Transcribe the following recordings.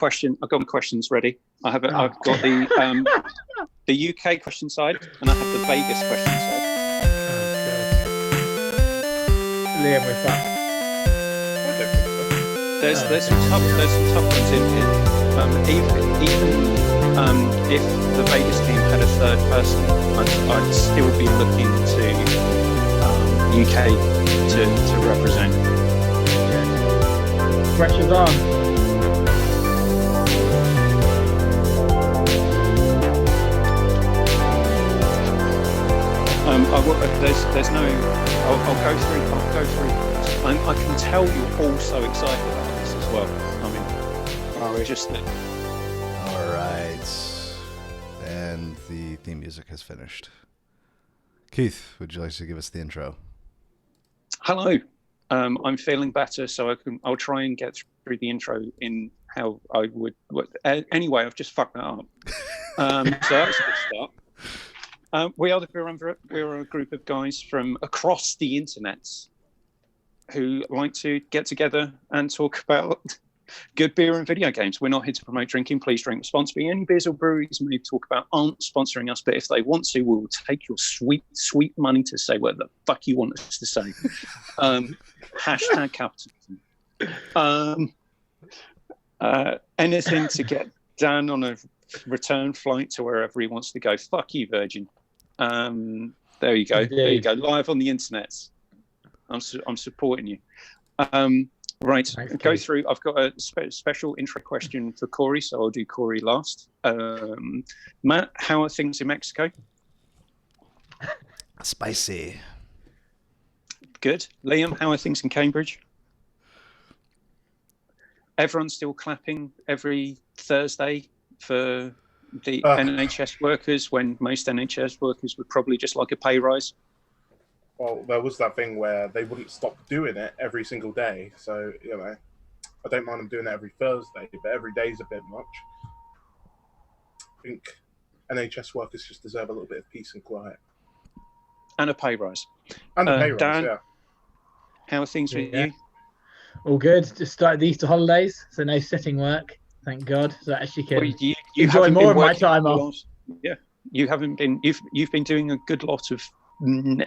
question. I've got my questions ready. I've got the UK question side, and I have the Vegas question side. Liam, we're fucked. I don't think so. There's some tough ones in here. Even if the Vegas team had a third person, I'd still be looking to UK to represent. Yeah. Pressure's on. There's no. I'll go through. I can tell you're all so excited about this as well. I mean, just. All right, and the theme music has finished. Keith, would you like to give us the intro? Hello. I'm feeling better, so I'll try and get through the intro in how I would. Anyway, I've just fucked that up. So that's a good start. We are the Beerumverate. We're a group of guys from across the internet who like to get together and talk about good beer and video games. We're not here to promote drinking. Please drink responsibly. Any beers or breweries we talk about aren't sponsoring us, but if they want to, we'll take your sweet, sweet money to say what the fuck you want us to say. Hashtag capitalism. Anything to get Dan on a return flight to wherever he wants to go. Fuck you, Virgin. There you go. Indeed. There you go. Live on the internet. I'm supporting you. Right. Thanks, Go Keith. through. I've got a special intro question for Corey, so I'll do Corey last. Matt, how are things in Mexico? Spicy. Good. Liam, how are things in Cambridge? Everyone's still clapping every Thursday for the NHS workers when most NHS workers would probably just like a pay rise. Well, there was that thing where they wouldn't stop doing it every single day. So, I don't mind them doing it every Thursday, but every day's a bit much. I think NHS workers just deserve a little bit of peace and quiet. And a pay rise. And a pay rise, Dan, yeah. how are things with you? All good. Just started the Easter holidays, so no sitting work. Thank God. So I actually can Well, you enjoy haven't more been of my working time a off. lot. Yeah, you haven't been. You've been doing a good lot of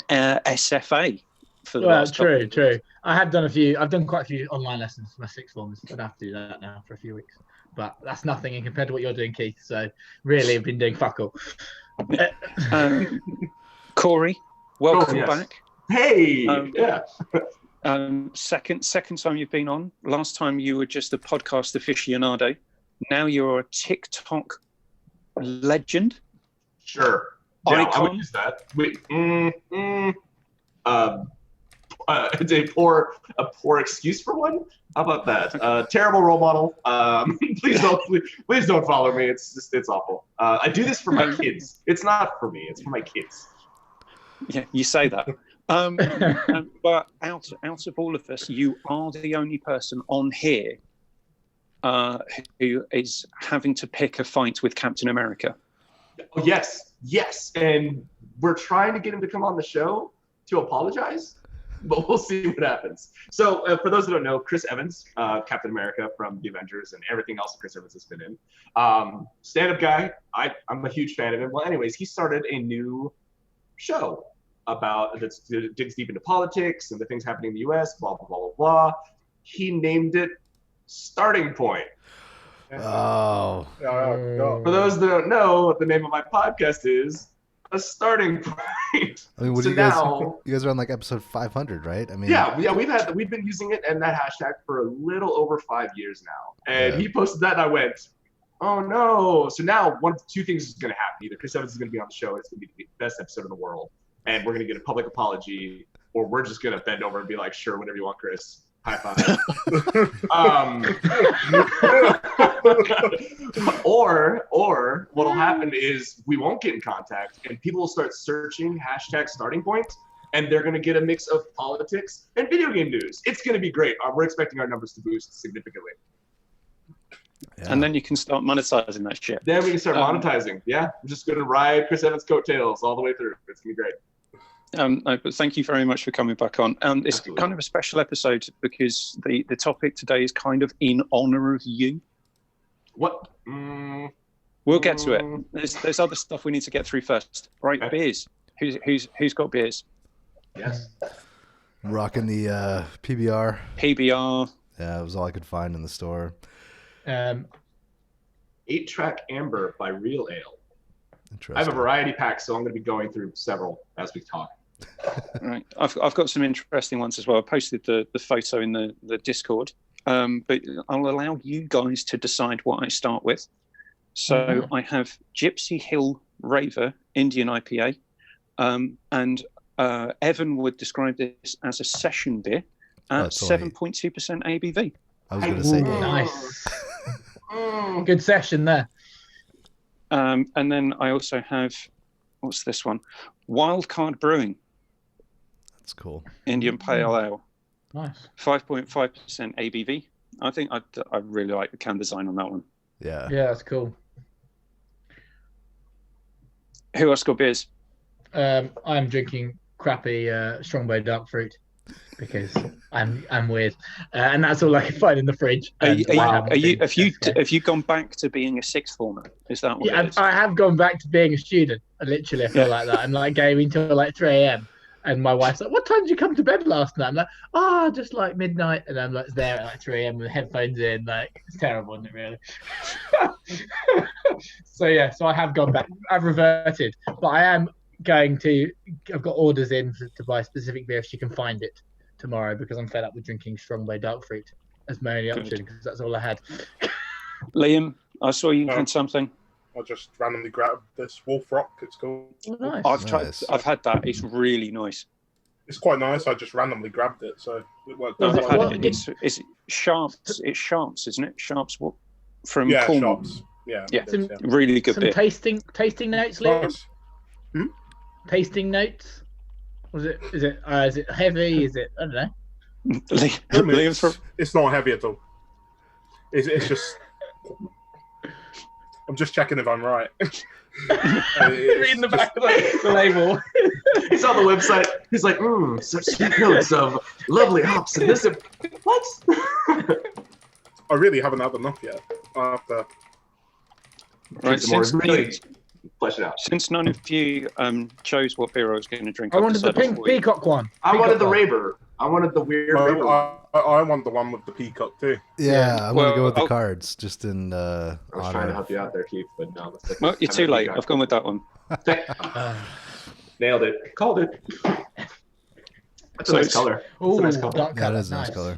SFA for the last couple of True. I have done I've done quite a few online lessons for my sixth forms. I'd have to do that now for a few weeks, but that's nothing in compared to what you're doing, Keith. So really, I've been doing fuck all. Corey, welcome yes. back. Hey, yeah. Second time you've been on. Last time you were just a podcast aficionado. Now you're a TikTok legend. Sure. Yeah, I Icon. would use that. It's a poor excuse for one. How about that? Terrible role model. Please don't follow me. It's awful. I do this for my kids. It's not for me. It's for my kids. Yeah, you say that. But out of all of us, you are the only person on here who is having to pick a fight with Captain America. Oh, yes. And we're trying to get him to come on the show to apologize, but we'll see what happens. So for those that don't know, Chris Evans, Captain America from the Avengers and everything else that Chris Evans has been in, stand-up guy. I'm a huge fan of him. Well, anyways, he started a new show that digs deep into politics and the things happening in the U.S., blah, blah, blah, blah, blah. He named it Starting Point. Oh. For those that don't know, what the name of my podcast is, A Starting Point. I mean, what So do you guys? now- You guys are on like episode 500, right? I mean, Yeah, we've been using it and that hashtag for a little over 5 years now. And Yeah. he posted that and I went, oh no. So now one of two things is going to happen. Either Chris Evans is going to be on the show and it's going to be the best episode in the world, and we're going to get a public apology, or we're just going to bend over and be like, sure, whatever you want, Chris. High five. Or what'll happen is we won't get in contact and people will start searching hashtag Starting Point, and they're going to get a mix of politics and video game news. It's going to be great. We're expecting our numbers to boost significantly. yeah. And then you can start monetizing that shit. Then we can start monetizing. Yeah, we're just going to ride Chris Evans' coattails all the way through. It's going to be great. No, but thank you very much for coming back on. It's Absolutely. kind of a special episode because the topic today is kind of in honor of you. What? We'll get to it. There's other stuff we need to get through first. Right, Okay. beers. Who's got beers? Yes. I'm rocking the PBR. PBR. Yeah, it was all I could find in the store. 8-track Amber by Real Ale. Interesting. I have a variety pack, so I'm going to be going through several as we talk. Right. I've got some interesting ones as well. I posted the photo in the Discord. But I'll allow you guys to decide what I start with. So I have Gypsy Hill Raver Indian IPA, and Evan would describe this as a session beer at 7.2% ABV. I was going to say Nice. Good session there. And then I also have, what's this one? Wildcard Brewing That's cool. Indian Pale Ale, Nice. 5.5% ABV. I think I really like the can design on that one. Yeah. Yeah, that's cool. Who else got beers? I'm drinking crappy Strongbow dark fruit because I'm weird, and that's all I can find in the fridge. Have Have you gone back to being a sixth former? Is that what it is? I have gone back to being a student. I literally feel like that. I'm like gaming till like 3 a.m. And my wife's like, "What time did you come to bed last night?" I'm like, just like midnight." And I'm like there at like 3 a.m. with headphones in. Like, it's terrible, isn't it, really? So I have gone back. I've reverted, but I am going to. I've got orders in to buy specific beer if she can find it tomorrow, because I'm fed up with drinking Strongbow dark fruit as my only option, because that's all I had. Liam, I saw you had something. I just randomly grabbed this Wolf Rock. It's called. Oh, nice. I've tried. I've had that. It's really nice. It's quite nice. I just randomly grabbed it, so it worked Was out. it- quite what- well. It's Sharps. It's Sharps, isn't it? Sharps. What from Yeah, Cornwall? shops. Yeah. Yeah. it is, yeah. Really good Some beer. tasting notes, Liam. Nice. Tasting notes. Is it heavy? Is it, I don't know. Liam's from. It's not heavy at all. It's just. I'm just checking if I'm right. Reading the back of the label. He's on the website. He's like, such sweet notes of lovely hops and this. What? I really haven't had enough yet. After Right, Really flesh it out. since none of you chose what beer I was going to drink, I I've wanted the decided pink for you. peacock one. I wanted the Peacock one. Raver. I wanted the weird Raver. I want the one with the peacock too. Yeah, I'm going to go with the I'll- cards, just in I was trying to honor. help you out there, Keith, but no. That's Well, you're too late. I've gone with that one. Nailed it. Called it. That's So a nice it's- color. Ooh, It's a nice color. dark That colour. is a nice color.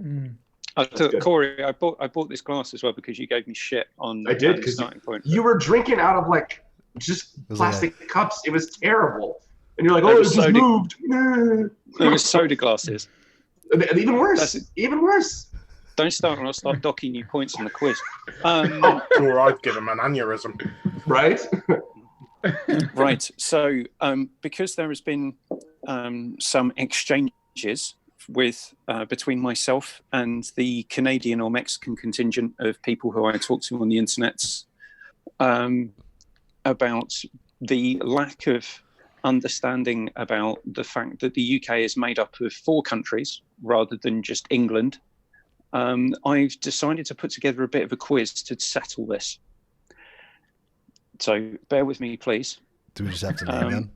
Mm. I thought, good. Corey, I bought this glass as well because you gave me shit on I did, the 'cause starting point. You were drinking out of like just was like plastic cups. It was terrible. And you're like, It oh, it was just so moved. It was soda glasses. And even worse. That's- Even worse. Don't start when I start docking you points on the quiz. Sure, I'd give him an aneurysm. Right? Right. So, because there has been some exchanges with between myself and the Canadian or Mexican contingent of people who I talk to on the internet about the lack of understanding about the fact that the UK is made up of 4 countries rather than just England, I've decided to put together a bit of a quiz to settle this. So bear with me, please. Do we just have to name them?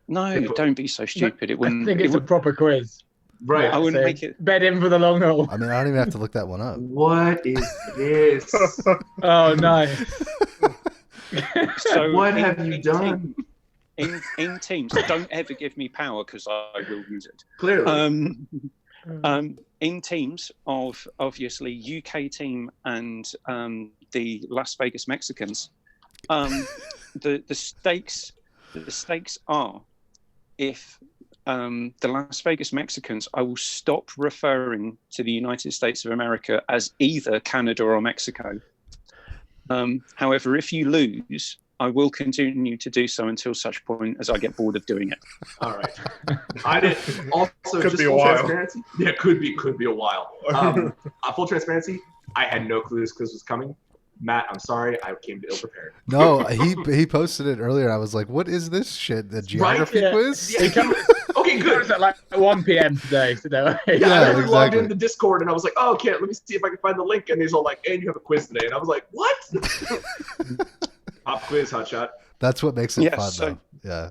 No, don't be so stupid. It wouldn't. I think it it's a would- proper quiz. Right. I wouldn't So, make it. bed in for the long haul. I mean, I don't even have to look that one up. What is this? Oh no. So What in- have you in done? in teams, don't ever give me power because I will use it. Clearly. In teams of obviously UK team and the Las Vegas Mexicans, the stakes are if the Las Vegas Mexicans, I will stop referring to the United States of America as either Canada or Mexico. However, if you lose, I will continue to do so until such point as I get bored of doing it. All right. I did also Could just be a full while. transparency. Yeah, could be a while. Full transparency. I had no clue this quiz was coming. Matt, I'm sorry. I came ill prepared. No, he posted it earlier. I was like, "What is this shit? The geography Yeah. quiz?" Yeah, okay, Okay, good. It's at like 1 p.m. today, so don't worry. Yeah, I exactly. logged into the Discord and I was like, oh, okay, let me see if I can find the link. And he's all like, and you have a quiz today. And I was like, what? Pop quiz, hotshot. That's what makes it Yes, fun, so- though. Yeah.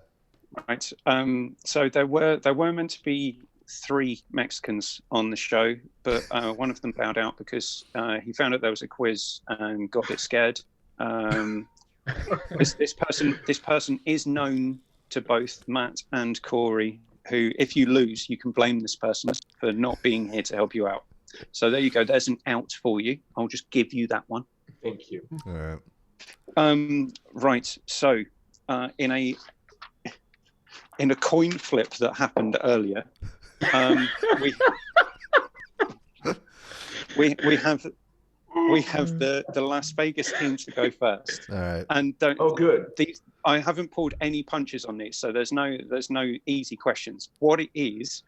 Right. So there were meant to be 3 Mexicans on the show, but one of them bowed out because he found out there was a quiz and got a bit scared. This person is known to both Matt and Corey, who, if you lose, you can blame this person for not being here to help you out. So there you go. There's an out for you. I'll just give you that one. Thank you. All right. Right. So in a coin flip that happened earlier, we have the Las Vegas team to go first. All right. And don't. Oh, good. I haven't pulled any punches on these, so there's no easy questions. What it is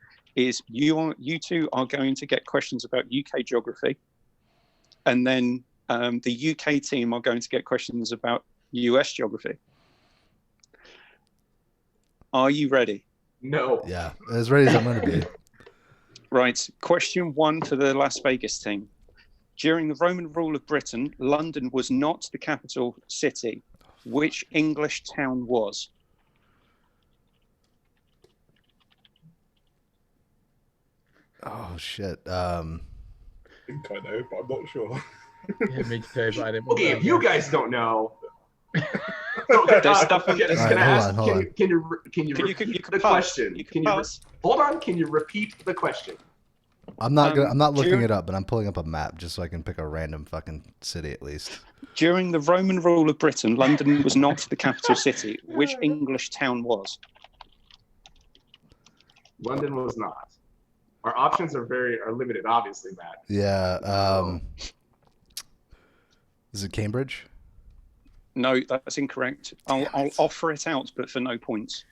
you two are going to get questions about UK geography, and then the UK team are going to get questions about US geography. Are you ready? No. Yeah. As ready as I'm going to be. Right. Question 1 for the Las Vegas team. During the Roman rule of Britain, London was not the capital city. Which English town was? Oh, shit. I think I know, but I'm not sure. Yeah, me too, but I didn't. Okay, if you guys don't know. There's stuff on- Can All right, I ask? hold on. Can you repeat you can the pass. question? You can Can you pass. hold on? Can you repeat the question? I'm not looking during- it up, but I'm pulling up a map just so I can pick a random fucking city at least. During the Roman rule of Britain, London was not the capital city. Which English town was? London was not. Our options are limited, obviously, Matt. Yeah. Is it Cambridge? No, that's incorrect. I'll offer it out, but for no points.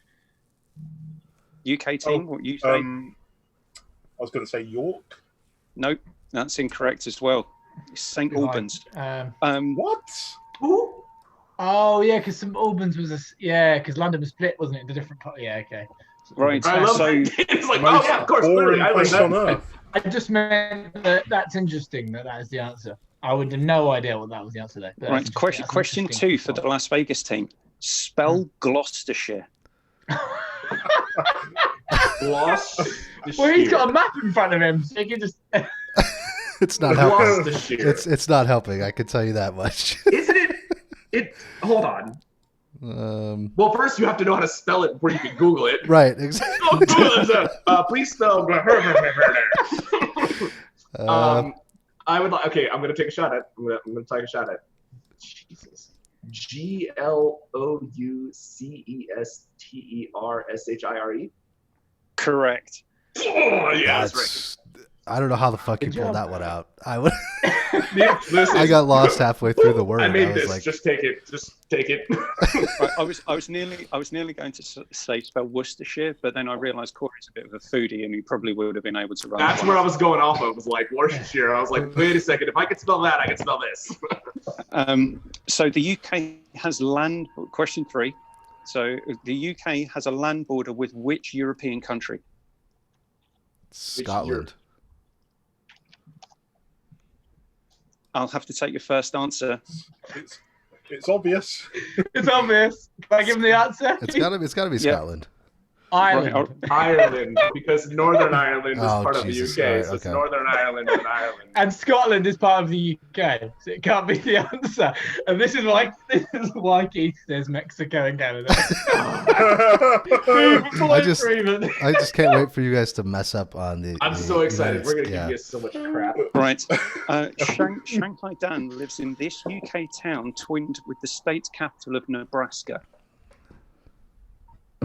UK team, what you say? I was going to say York. Nope, that's incorrect as well. It's St Albans. What? Who? Oh yeah, because St Albans was because London was split, wasn't it? Into different parts. Yeah, okay. Right. I love So it. It's like, oh yeah, of course. Boring Literally, I place learned on that. earth. I just meant that's interesting that is the answer. I would have no idea what that was the answer there. But right, question 2 for the Las Vegas team. Spell Gloucestershire. Gloucestershire. Well, he's got a map in front of him, so he can just. It's not helping. Gloucestershire. It's not helping. I can tell you that much. Isn't it? Hold on. Well, first you have to know how to spell it before you can Google it. Right. Exactly. Oh, Google it. Please spell. I would like. Okay, I'm gonna take a shot at. I'm gonna take a shot at. Jesus. Gloucestershire. Correct. Oh yeah, that's right. I don't know how the fuck you Good pulled job. that one out. I would. Listen, I got lost halfway through the word. I made was this. like, Just take it. Just take it. Right, I was nearly going to say spell Worcestershire, but then I realised Corey's a bit of a foodie, and he probably would have been able to run. That's where I was going off of. Was like Worcestershire. I was like, wait a second. If I could spell that, I could spell this. So the UK has land. Question 3. So the UK has a land border with which European country? Scotland. I'll have to take your first answer. It's obvious. It's obvious. Can I give him the answer? It's gotta be Yeah. Scotland. Ireland. Right, Ireland, because Northern Ireland is Oh, part Jesus. of the UK, All right, so it's okay. Northern Ireland and Ireland. And Scotland is part of the UK, so it can't be the answer. And this is why Keith says Mexico and Canada. I just can't wait for you guys to mess up on the. I'm the so excited. United- We're gonna give you so much crap. Right. Shanghai Dan lives in this UK town twinned with the state capital of Nebraska.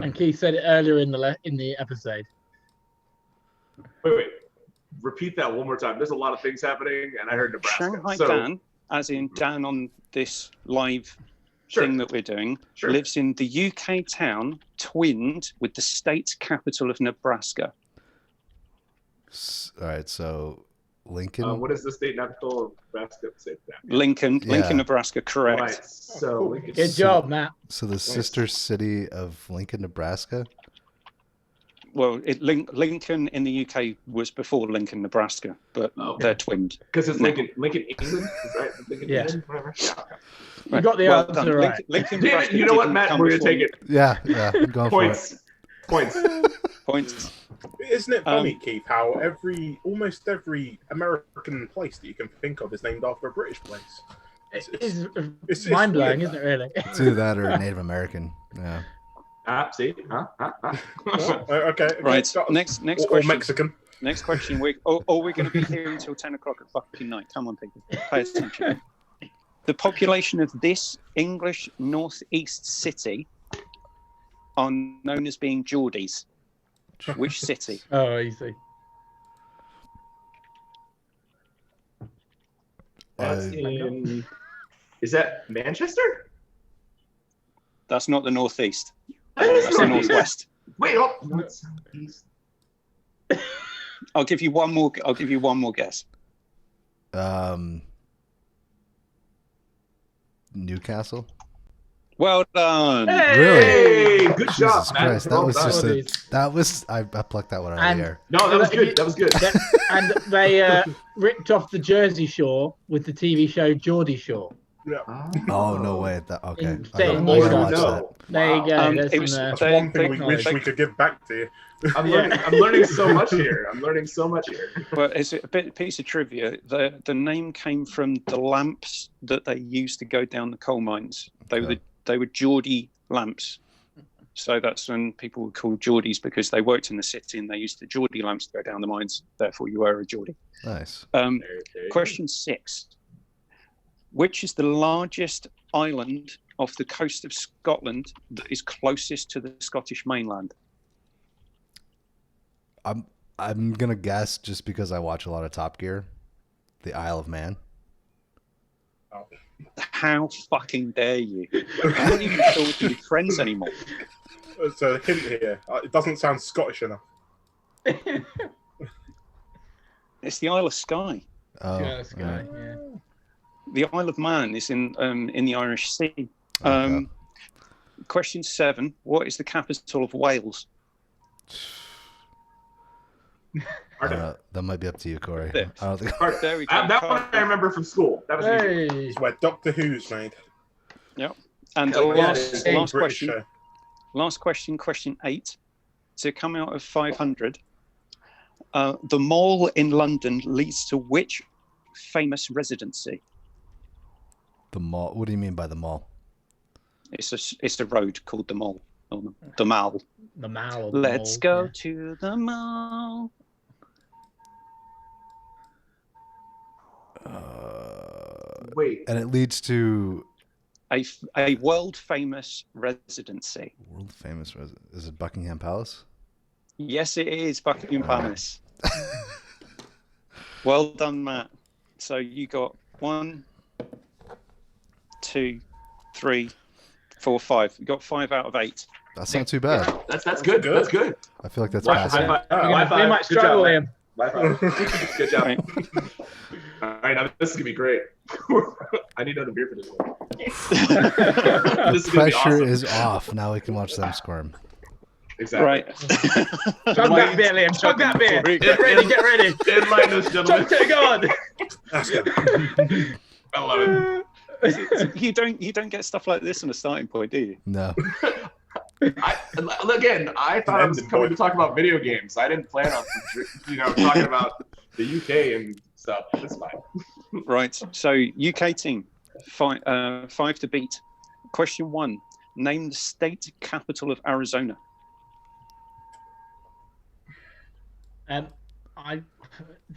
And Keith said it earlier in the episode. Wait. Repeat that one more time. There's a lot of things happening, and I heard Nebraska. Shanghai so, Dan, as in Dan on this live Sure. thing that we're doing, Sure. lives in the UK town twinned with the state capital of Nebraska. All right, so Lincoln. what is the state capital of Nebraska? Say that. Lincoln, Yeah. Nebraska, correct. Right. So Lincoln. Good job, Matt. So the sister city of Lincoln, Nebraska. Well, Lincoln in the UK was before Lincoln, Nebraska, but they're twinned. Because it's Lincoln, England, is right? Lincoln, Yeah. England, whatever. Yeah, okay. You got the answer done. right. Lincoln, Damn it, Nebraska you know what, didn't Matt? come We're gonna before take it. Yeah, I'm going for it. Points. Points. Isn't it funny, Keith, how almost every American place that you can think of is named after a British place? It's mind blowing, weird, isn't it? Really? It's either that or Native American. Yeah. See? Okay. Right. Next Or question. Mexican. Next question. We're going to be here until 10 o'clock at fucking night. Come on, people. Pay attention. The population of this English northeast city are known as being Geordies. Which city? Oh, easy. Is that Manchester? That's not the northeast. That is That's the northeast. northwest. Wait, not southeast. I'll give you one more guess. Newcastle. Well done. Hey! Hey, good job, Jesus Matt. Christ, that Well was done. just I plucked that one out of And- the air. No, that was good. That was good. And they ripped off the Jersey Shore with the TV show Geordie Shore. Oh no way! Okay, In- I say gotta more watch you that. know. There you go. There's it was- some, That's They- one thing we they- wish we could give back to you. I'm learning so much here. Well, it's a piece of trivia. The name came from the lamps that they used to go down the coal mines. They were Geordie lamps. So that's when people were called Geordies, because they worked in the city and they used the Geordie lamps to go down the mines. Therefore, you were a Geordie. Nice. Question 6. Which is the largest island off the coast of Scotland that is closest to the Scottish mainland? I'm gonna guess, just because I watch a lot of Top Gear, the Isle of Man. How fucking dare you? I'm not even sure we can be friends anymore. So the hint here, it doesn't sound Scottish enough. It's the Isle of Skye. Oh, yeah. Yeah. The Isle of Man is in the Irish Sea. Okay. Question 7. What is the capital of Wales? That might be up to you, Corey. There. I don't think. There we go. That one I remember from school. That was easy. Hey. It's where Doctor Who's made. And the Hell yeah. last British question. show. Last question, question 8. To come out of 500, the mall in London leads to which famous residency? The mall. What do you mean by the mall? It's a road called the Mall. Or the Mall. The Mall. Let's go to the mall. Wait. And it leads to A world famous residency. world famous. Is it Buckingham Palace? Yes, it is Buckingham Palace. Well done, Matt. So you got 1, 2, 3, 4, 5. You got 5 out of 8. That's not too bad. That's good. That's good. I feel like that's High passing. five. We High five. might Good struggle, job, Liam. High five. Good job. Right. All right, now this is gonna be great. I need another beer for this one. This is gonna be Pressure awesome. is off. Now we can watch them squirm. Exactly. Right. Chug that beer, Liam. Chug that beer. Get ready. Get ready. Enlighten us, gentlemen. Chug it on. That's good. I love it. You don't get stuff like this on a starting point, do you? No. Again, I thought I was coming to talk about video games. I didn't plan on, talking about the UK and stuff. That's fine. Right. So UK team, 5 to beat. Question 1. Name the state capital of Arizona.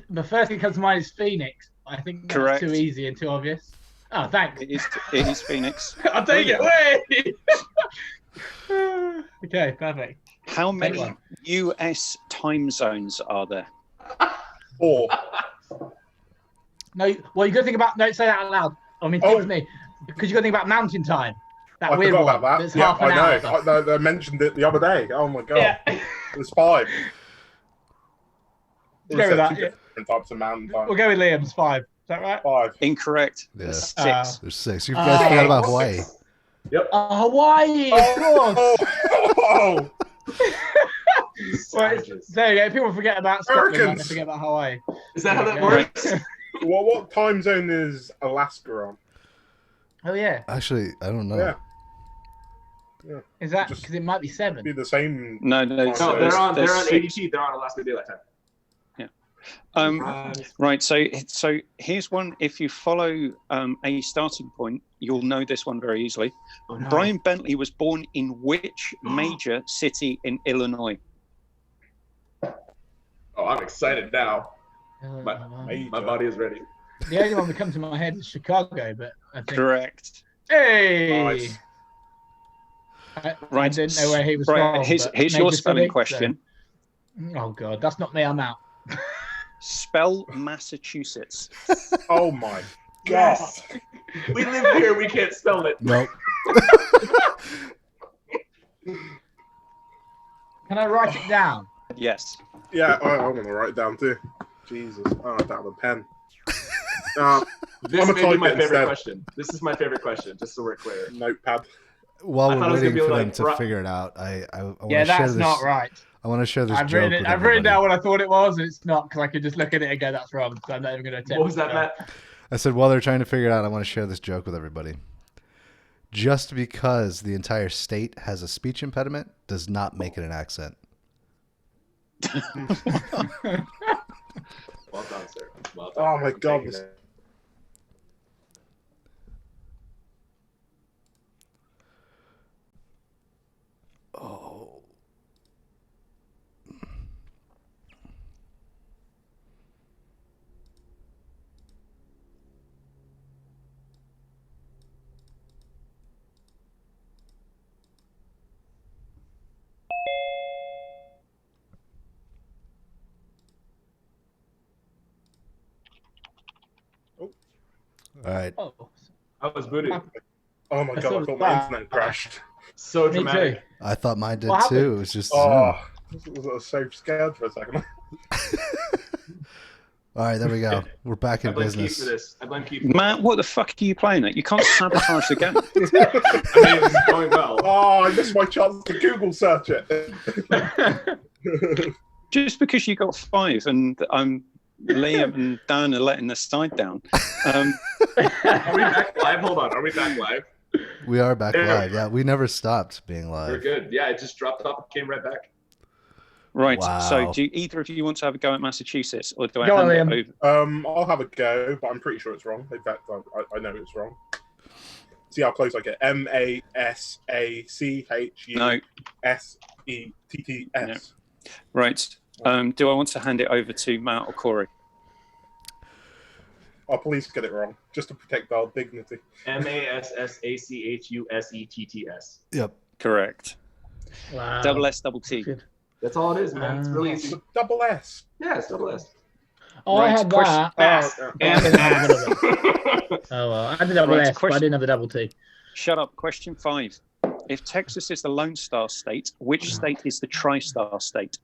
The first thing that comes to mind is Phoenix. I think that's Correct. too easy and too obvious. Oh, thanks. It is Phoenix. I'll take it away. Okay, perfect. How many one. US time zones are there? Or No, well, you got to think about. Don't say that out loud. I mean, think with me, because you got to think about mountain time. That I weird forgot one. about that. That's Yeah, half an I hour. know. They mentioned it the other day. Oh my god. Yeah. There's 5. Go with that. Two different types of mountain time. We'll go with Liam's 5. Is that right? 5. Incorrect. Yeah. There's 6. There's 6. You guys forgot about Hawaii. Hawaii, of course. Oh. Savages. There you go. People forget about Scotland, like they Americans. forget about Hawaii. Is that how that Yeah. works? What time zone is Alaska on? Oh yeah, Actually, I don't know. Yeah, is that Just- because it might be be 7? the same. No, No, So they're on there's six. ADT. They're on Alaska Daylight Time. Right. So here's one. If you follow a starting point, you'll know this one very easily. Oh, no. Brian Bentley was born in which major city in Illinois? Oh, I'm excited now. My Major. body is ready. The only one that comes to my head is Chicago, but I think. Correct. Hey. Nice. I Right. didn't know where he was Right. from. Here's but your major spelling city, question. so- Oh god, that's not me. I'm out. Spell Massachusetts. Oh my Yes. god! We live here. We can't spell it. Nope. Can I write it down? Yes. Yeah, I'm gonna write it down too. Jesus, I don't have a pen. This I'ma may be type my it favorite instead. question. This is my favorite question, just so we're clear. Notepad. While I we're thought it was gonna waiting be for like them to Bru- figure it out, I want Yeah, to share that's this. not right. I want to share this I've joke written, with I've written everybody. down what I thought it was, and it's not because I could just look at it and go, "That's wrong." So I'm not even going to attempt. What was to that, go. Matt? I said while they're trying to figure it out, I want to share this joke with everybody. Just because the entire state has a speech impediment does not make it an accent. Well done, sir. Well done. Oh my I'm god! taking This... it. Oh. All right. Oh, I was booted. Oh my I god! I thought thought my that- internet crashed. So me dramatic. too. I thought mine did What happened? too. It was just Oh, Zoom. I was so scared for a second. All right, there we go. We're back I in blame Keith business. for this. I blame Keith. Matt, what the fuck are you playing at? You can't sabotage the game. I mean, this is going well. Oh, I missed my chance to Google search it. Just because you got 5 and Liam and Dan are letting the side down. Are we back live? Hold on. Are we back live? We are back There. live. Yeah, we never stopped being We're live. good. Yeah, it just dropped off and came right back. Right. Wow. So, do either of you want to have a go at Massachusetts, or do I Go on, hand it Liam. over? I'll have a go, but I'm pretty sure it's wrong. In fact, I know it's wrong. See how close I get. Massachusetts. Right. Do I want to hand it over to Matt or Corey? I'll please get it wrong, just to protect our dignity. Massachussetts. Yep. Correct. Wow. Double S, double T. Good. That's all it is, man. It's really It's easy. a double S. Yeah, it's double S. Oh, Right, I had question- that. Oh, but I didn't have the double. Oh well, I had the double Right, S, but I question- didn't have the double T. Shut up. Question 5. If Texas is the Lone Star State, which state is the Tri-Star State?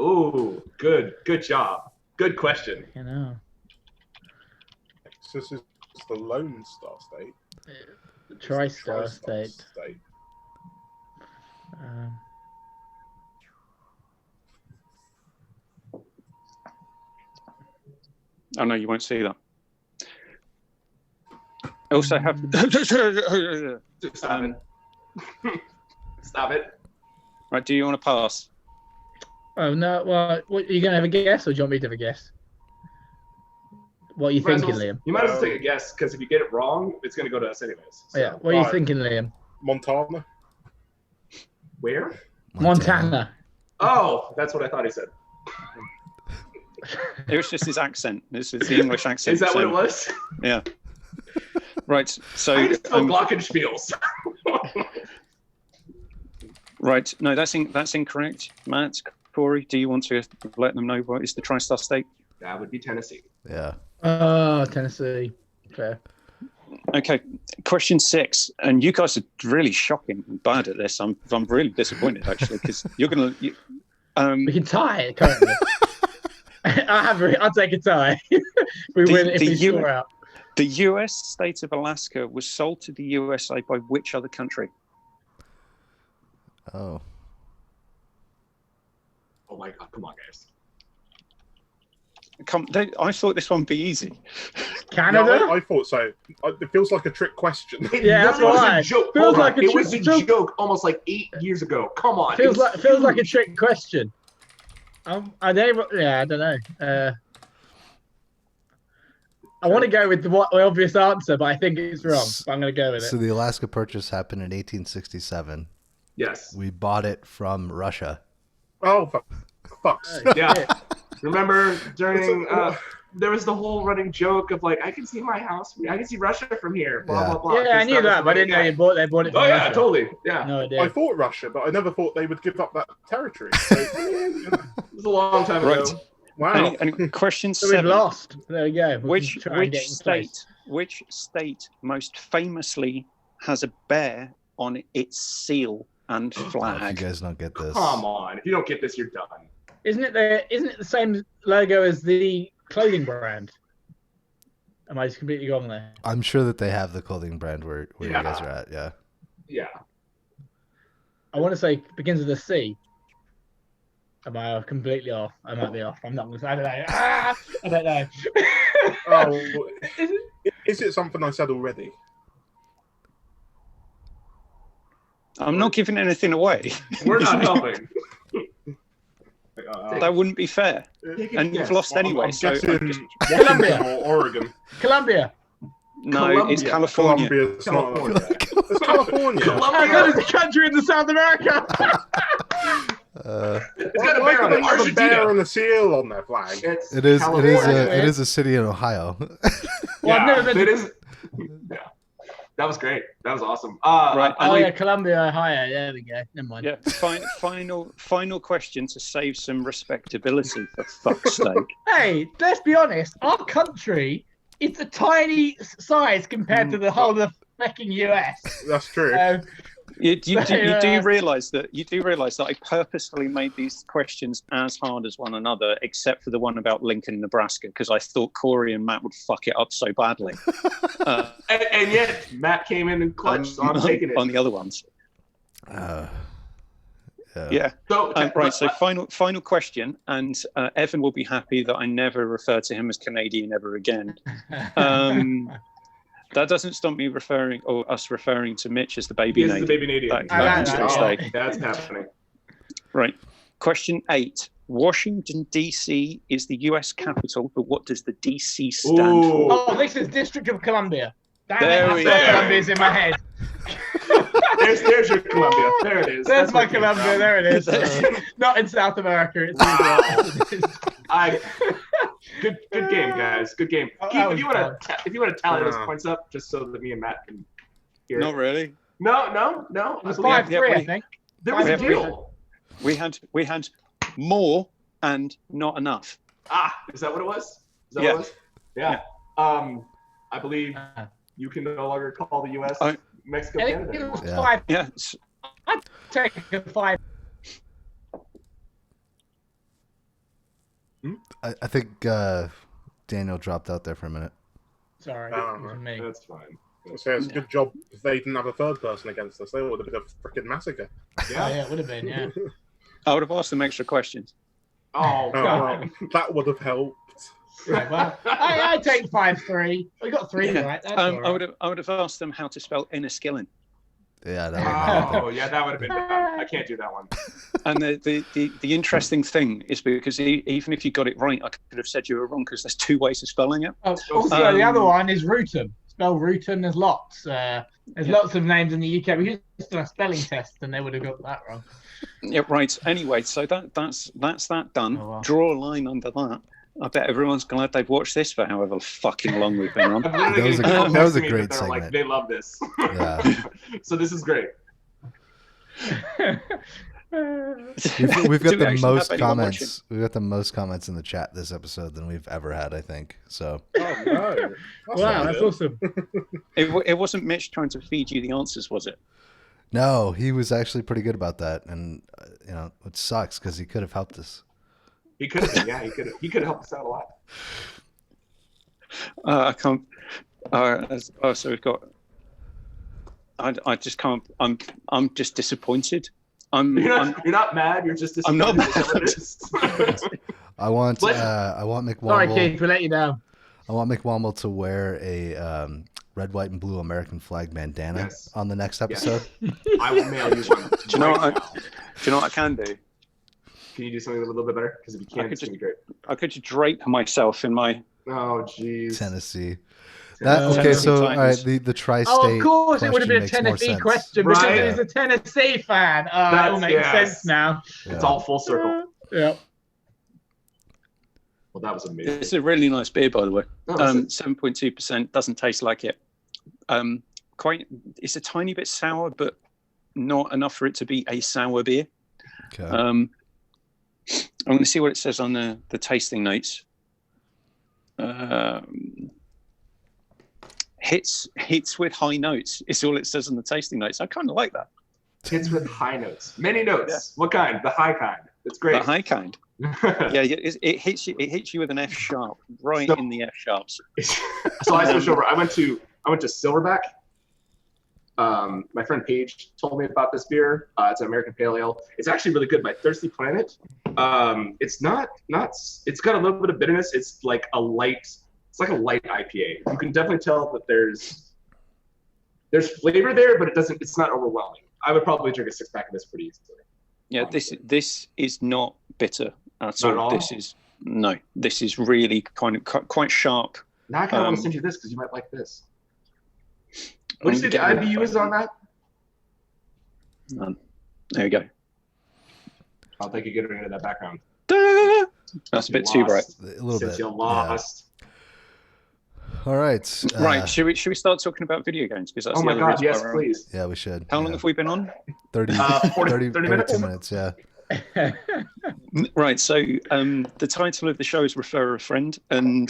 Ooh, good. Good job. Good question. You know. This is the Lone Star State. The Tri-Star Tri-Star State. Um, Oh, no, you won't see that. I also have... Stop it. Stop it. Right, do you want to pass? oh no! Well, what, are you gonna have a guess, or do you want me to have a guess? What are you Might as thinking, well- Liam? You might as well take a guess, because if you get it wrong, it's going to go to us anyways. So. Oh, yeah. What are you Alright. thinking, Liam? Montana. Where? Montana. Oh, that's what I thought he said. It was just his accent. This is the English accent. Is that what so- it was? Yeah. Right, so... I just spelled glockenspiels. right, no, that's incorrect. Matt, Corey, do you want to let them know what is the Tri-Star State? That would be Tennessee. Yeah. Oh, Tennessee. Fair. Okay, question 6, and you guys are really shocking and bad at this. I'm really disappointed actually because you're gonna. We can tie it currently. I'll take a tie. We win if we score out. The U.S. state of Alaska was sold to the USA by which other country? Oh. Oh my god, come on, guys. I thought this one would be easy. Canada? Yeah, I thought so. It feels like a trick question. Yeah, that's literally why. was a joke. Feels Hold on. like a It was a joke. joke almost like 8 years ago. Come on. Feels It was like a huge. trick question. I don't know. I want to go with the obvious answer, but I think it's wrong. But I'm going to go with So it. the Alaska Purchase happened in 1867. Yes. We bought it from Russia. Oh, for fuck's Oh, Yeah. shit. Remember during there was the whole running joke of like, I can see my house, I can see Russia from here, blah Yeah. blah blah. Yeah, I knew that, but I didn't know they bought it from Oh yeah, Russia. totally. Yeah. No I idea. thought Russia, but I never thought they would give up that territory. So, It was a long time Right. ago. wow. And question So we've 7. lost. There we go. We can try and get in place. Which state most famously has a bear on its seal and If you flag? guys don't get this. Come on. If you don't get this, you're done. Isn't it the same logo as the clothing brand? Am I just completely gone there? I'm sure that they have the clothing brand where you Yeah. guys are at, yeah. Yeah. I want to say begins with a C. Am I completely off? I might be off. I'm not. I don't know. I don't know. Oh, is it something I said already? I'm not giving anything away. We're not helping. That wouldn't be fair. Take a And you've guess. lost anyway. I'm So guessing I'm just, Washington or Oregon. Columbia. no, it's California. Columbia. It's not. California. It's California. Oh, that is a country in the South America. It's got a bear on Why it. do they have a bear Argentina. and a seal on their flag? It's It is California. it is a city in Ohio. Well, I've never been it to- is. Yeah. That was great. That was awesome. Right. Oh yeah, Columbia, Ohio. There we go. Never mind. Yeah. Final question to save some respectability, for fuck's sake. Hey, let's be honest. Our country, it's a tiny size compared to the whole of the fucking US. That's true. You do realise that I purposefully made these questions as hard as one another, except for the one about Lincoln, Nebraska, because I thought Corey and Matt would fuck it up so badly. And yet Matt came in and clutched, so I'm taking it. on the other ones. Yeah. So, Right. So final question, and Evan will be happy that I never refer to him as Canadian ever again. That doesn't stop me us referring to Mitch as the baby This is Nate. the baby Canadian. That can still stay. That's happening. Right. Question 8. Washington, D.C. is the U.S. capital, but what does the D.C. stand Ooh. for? Oh, this is District of Columbia. Damn There it, we that's why go. Columbia's in my head. There's your Columbia. There it is. There's That's my what it came Columbia. from. There it is. Not in South America. It's Good game, guys. Good game. Oh, Keith, that if you was want to tally those points up, just so that me and Matt can hear. Not really. No. It was I believe 5-3, I think. there was a we- deal. We had more and not enough. Is that what it was? Is that Yeah. what it was? Yeah. I believe you can no longer call the U.S. I- Mexico, I Canada think it anymore. was Yeah. 5. Yeah. I'd take a 5. I think Daniel dropped out there for a minute. Sorry, Oh, it was me. That's fine. So it's a good job if they didn't have a third person against us. They would have been a freaking massacre. Oh, yeah, it would have been, yeah. I would have asked them extra questions. Oh, Oh, God. well, that would have helped. Right, well, I take 5-3. We got 3 Yeah. right. That's all right. I would have asked them how to spell Enniskillen. Yeah, that Oh, yeah, that would have been bad. I can't do that one. And the interesting thing is because even if you got it right, I could have said you were wrong because there's 2 ways of spelling it. Oh, also, the other one is Rutan. Spell Rutan. There's lots. There's lots of names in the UK. We just done a spelling test, and they would have got that wrong. Yeah, right. Anyway, so that's that done. Oh, wow. Draw a line under that. I bet everyone's glad they've watched this for however fucking long we've been on. I'm literally That was getting a- people that was a texting me great they're like, segment. they love this. Yeah. So this is great. We've got Do we the actually most have anyone comments. We've got the most comments in the chat this episode than we've ever had, I think. So Oh, no. Wow, that's awesome. It wasn't Mitch trying to feed you the answers, was it? no, he was actually pretty good about that, and it sucks because he could have helped us. He could have been, yeah, he could have helped us out a lot. I can't. So we've got. I just can't. I'm just disappointed. You're not mad. You're just I'm not disappointed. I want But- McWomble. Sorry, Keith, we let you down. I want McWomble to wear a red, white, and blue American flag bandana Yes. on the next episode. I will mail you one. Do you know what I can do? Can you do something a little bit better? Because if you can't, it's gonna be great. I could just drape myself in my. Oh, jeez. Tennessee. Tennessee Okay, so all Titans. right, the tri-state. Oh, of course, it would have been a question makes more Tennessee sense. question Right. because he's a Tennessee fan. It all That's- makes yes. sense now. Yeah. It's all full circle. Yeah. Well, that was amazing. It's a really nice beer, by the way. Oh, is it? 7.2%. Doesn't taste like it. It's a tiny bit sour, but not enough for it to be a sour beer. Okay. I'm going to see what it says on the tasting notes. Hits with high notes. It's all it says on the tasting notes. I kind of like that. Hits with high notes. Many notes. Yeah. What kind? The high kind. It's great. The high kind. Yeah, it hits you. It hits you with an F sharp, right in the F sharps. So I switched over. I went to Silverback. My friend Paige told me about this beer. It's an American Pale Ale. It's actually really good. By Thirsty Planet. It's not. It's got a little bit of bitterness. It's like a light IPA. You can definitely tell that there's flavor there, but it's not overwhelming. I would probably drink a 6-pack of this pretty easily. Yeah, this is not bitter at Not all. at all? This is really quite sharp. Now I kind of want to send you this because you might like this. What do you say the IBU is on that? There you go. I'll take you getting into that background. That's a bit too bright. A little Since bit. you're lost. Yeah. All right. Right, should we start talking about video games? Because that's Oh the my other God, reason yes, why we're on. please. Yeah, we should. How long have we been on? 30 30 minutes? 32 minutes, yeah. Right, so the title of the show is Refer a Friend, and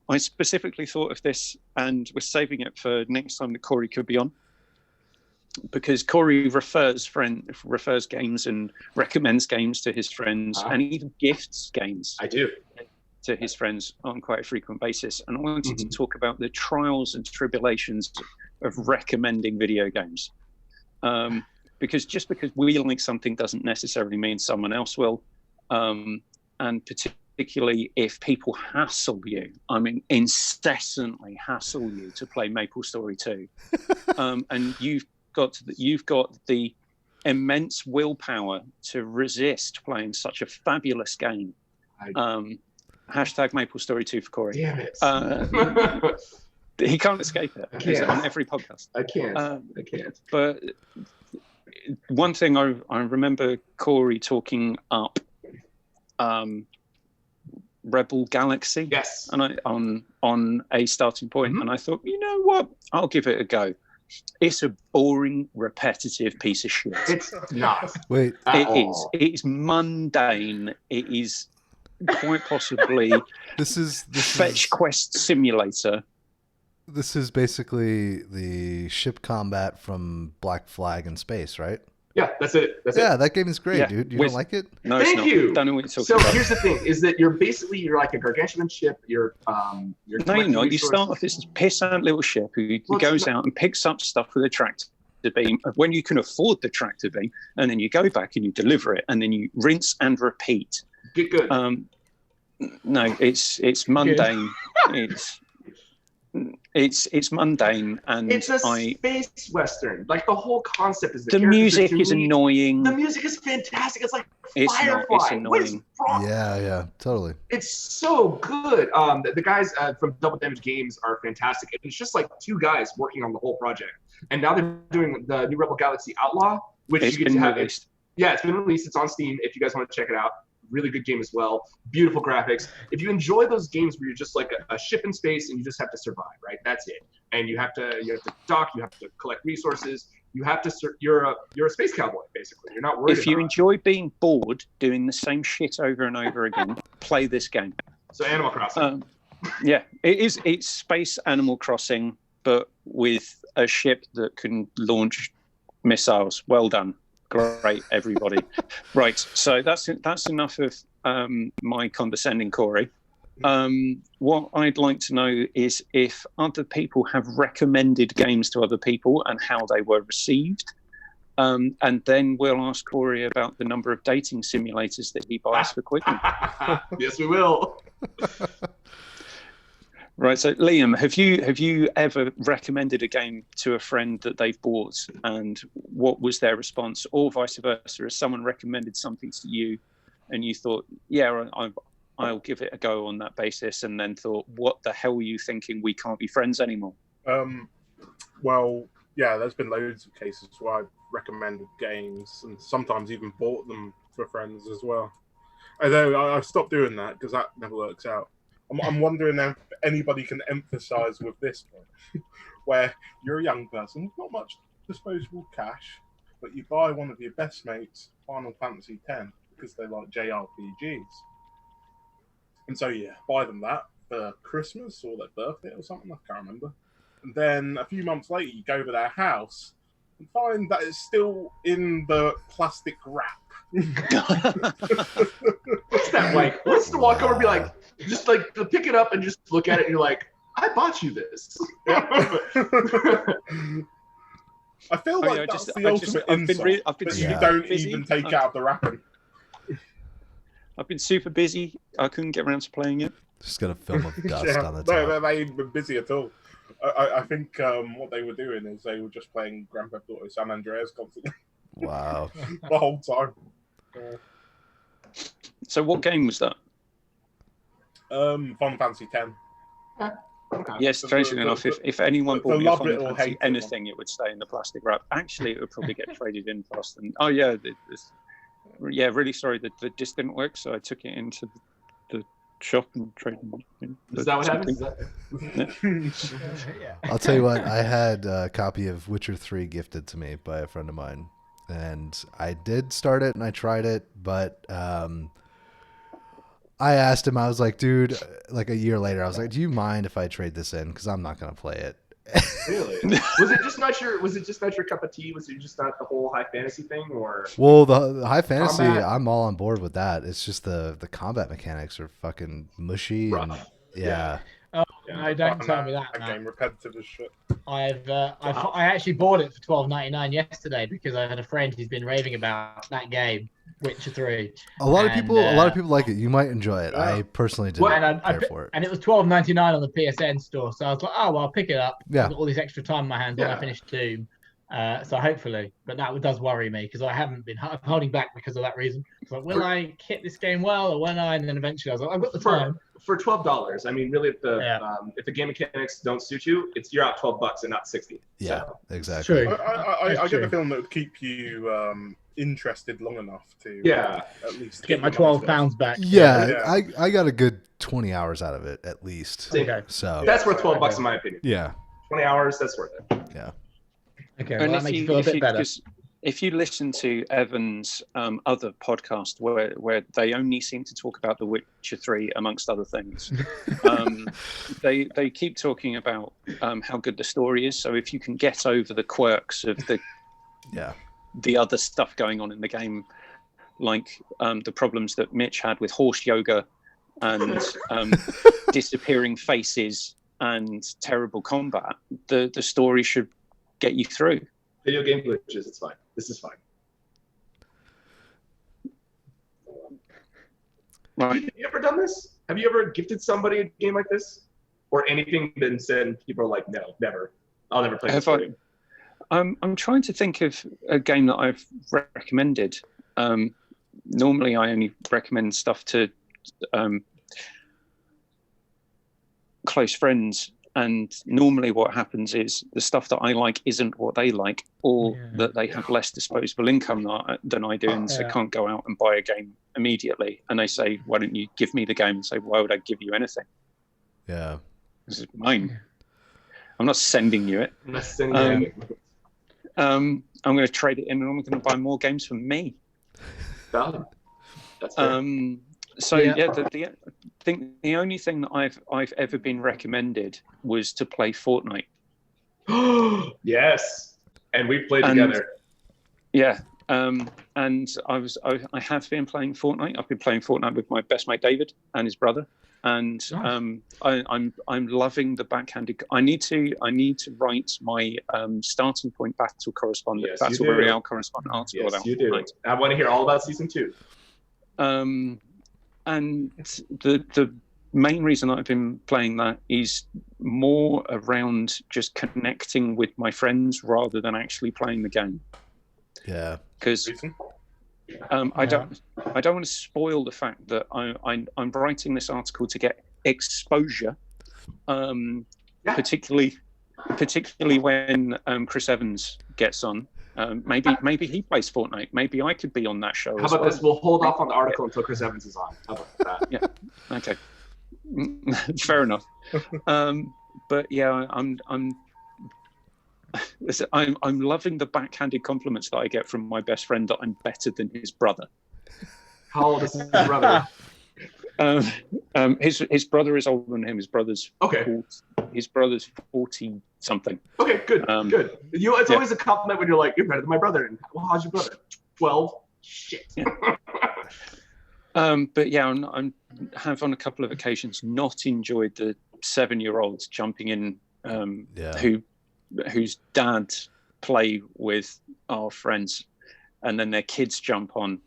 I specifically thought of this and was saving it for next time that Corey could be on, because Corey refers games and recommends games to his friends, and even gifts games I do. to his friends on quite a frequent basis. And I wanted to talk about the trials and tribulations of recommending video games. Because just because we like something doesn't necessarily mean someone else will. And particularly if people hassle you, I mean, incessantly hassle you to play MapleStory 2. And you've got the immense willpower to resist playing such a fabulous game. Hashtag MapleStory 2 for Corey. Damn it. He can't escape it. He's on every podcast. I can't. But one thing I remember Corey talking up Rebel Galaxy. Yes. And on a starting point, and I thought, you know what? I'll give it a go. It's a boring, repetitive piece of shit. It's not. Wait. It is. It is mundane. It is quite possibly This is fetch quest simulator. This is basically the ship combat from Black Flag in space, right? Yeah, that's it. Yeah, that game is great, Yeah, dude. You with- don't like it? No, it's Thank not. you. Don't know what you're So talking about. here's the thing: is that you're like a gargantuan ship. You're No, you're not. You start off this pissant little ship who goes out and picks up stuff with a tractor beam when you can afford the tractor beam, and then you go back and you deliver it, and then you rinse and repeat. Get good. No, it's mundane. It's mundane, and It's a space western. Like the whole concept is the music is annoying. The music is fantastic. It's like It's not. Firefly. It's What is annoying. wrong? Yeah, totally. It's so good. The guys from Double Damage Games are fantastic. It's just like two guys working on the whole project, and now they're doing the new Rebel Galaxy Outlaw, which It's you get been to have. released. Yeah, it's been released. It's on Steam. If you guys want to check it out, really good game as well. Beautiful graphics. If you enjoy those games where you're just like a ship in space and you just have to survive, right? That's it. And you have to dock. You have to collect resources. You have to. You're a space cowboy basically. You're not worried. If you about enjoy being bored doing the same shit over and over again, play this game. So Animal Crossing. Yeah, it is. It's space Animal Crossing, but with a ship that can launch missiles. Well done. Great, everybody. Right, so that's enough of my condescending Corey. What I'd like to know is if other people have recommended games to other people and how they were received. And then we'll ask Corey about the number of dating simulators that he buys for Quicken. Yes, we will. Right. So, Liam, have you ever recommended a game to a friend that they've bought, and what was their response, or vice versa? Has someone recommended something to you, and you thought, yeah, I'll give it a go on that basis, and then thought, what the hell were you thinking? We can't be friends anymore. Well, yeah, there's been loads of cases where I've recommended games and sometimes even bought them for friends as well. Although I've stopped doing that because that never works out. I'm wondering if anybody can emphasise with this one, where you're a young person, not much disposable cash, but you buy one of your best mates Final Fantasy X because they like JRPGs. And so, yeah, buy them that for Christmas or their birthday or something, I can't remember. And then a few months later, you go to their house and find that it's still in the plastic wrap. What's that like? What's the walk over and be like, just like to pick it up and just look at it and you're like, I bought you this. I feel like that's the ultimate insult. I've been you don't even take out the wrapping. I've been super busy. I couldn't get around to playing it. Just got a film of dust Yeah, on the top. they ain't been busy at all. I think what they were doing is they were just playing Grand Theft Auto San Andreas constantly Wow. the whole time. So what game was that? Final Fantasy X. Okay. Yes, strangely enough, if anyone bought me a love it Final or Fantasy hate anything, it would stay in the plastic wrap. Actually, it would probably get traded in faster. Oh yeah, yeah. Really sorry that the disc didn't work, so I took it into the shop and traded it in. Is that what happens? Yeah. I'll tell you what, I had a copy of Witcher 3 gifted to me by a friend of mine. And I did start it and I tried it, but I asked him, I was like, dude, like a year later, I was like, do you mind if I trade this in? Because I'm not going to play it. Really? Was it just not your cup of tea? Was it just not the whole high fantasy thing, or? Well, the high fantasy, Combat? I'm all on board with that. It's just the combat mechanics are fucking mushy. Rough. And, yeah. Oh, no, don't tell me that, That man. game repetitive as shit. I actually bought it for $12.99 yesterday because I had a friend who's been raving about that game, Witcher 3. A lot of And, people like it. You might enjoy it. I personally didn't care for it. And it was $12.99 on the PSN store, so I was like, oh well, I'll pick it up. Yeah. I've got all this extra time in my hands when I finish Doom. So hopefully, but that does worry me because I haven't been holding back because of that reason. So will I hit this game well or won't I? And then eventually I was like, I've got the time. For $12. I mean, really, if the game mechanics don't suit you, you're out $12 and not $60. Yeah, So. exactly. True. I get the feeling that would keep you interested long enough to at least Get my £12 back. Yeah, I got a good 20 hours out of it at least. Okay. So That's worth $12 in my opinion. yeah. 20 hours, that's worth it. Yeah. Okay, And well, that makes you feel a bit better. if you listen to Evan's other podcast where they only seem to talk about The Witcher 3 amongst other things, they keep talking about how good the story is. So if you can get over the quirks of the other stuff going on in the game, like the problems that Mitch had with horse yoga and disappearing faces and terrible combat, the story should get you through. Video game glitches, it's fine. This is fine. Right. Have you ever done this? Have you ever gifted somebody a game like this? Or anything been said and people are like, no, never. I'll never play this game. I'm trying to think of a game that I've recommended. Normally I only recommend stuff to close friends. And normally what happens is the stuff that I like isn't what they like, or that they have less disposable income than I do, and so can't go out and buy a game immediately. And they say, why don't you give me the game? And say, why would I give you anything? Yeah. This is mine. I'm not sending you it. I'm not sending you it. I'm going to trade it in and I'm going to buy more games for me. Valid. That's fair. I think the only thing that I've ever been recommended was to play Fortnite. Yes, and we played together. Yeah, and I have been playing Fortnite. I've been playing Fortnite with my best mate David and his brother. and Nice. I'm loving the backhanded. I need to write my starting point battle correspondent, Yes, you battle do. royale correspondent article Yes, about you do. Fortnite. I want to hear all about season 2. And the main reason I've been playing that is more around just connecting with my friends rather than actually playing the game. Yeah. Because Reason? I don't want to spoil the fact that I'm writing this article to get exposure, particularly when Chris Evans gets on. Maybe he plays Fortnite. Maybe I could be on that show. How about this? We'll hold off on the article until Chris Evans is on. How about that? Yeah. Okay. Fair enough. But yeah, I'm loving the backhanded compliments that I get from my best friend that I'm better than his brother. How old is his brother? His brother is older than him. His brother's 40 something. Okay, good, good. It's always a compliment when you're like, you're better than my brother. And well, how's your brother? 12. Shit. Yeah. But yeah, I have on a couple of occasions not enjoyed the 7-year-olds jumping in, whose dads play with our friends, and then their kids jump on.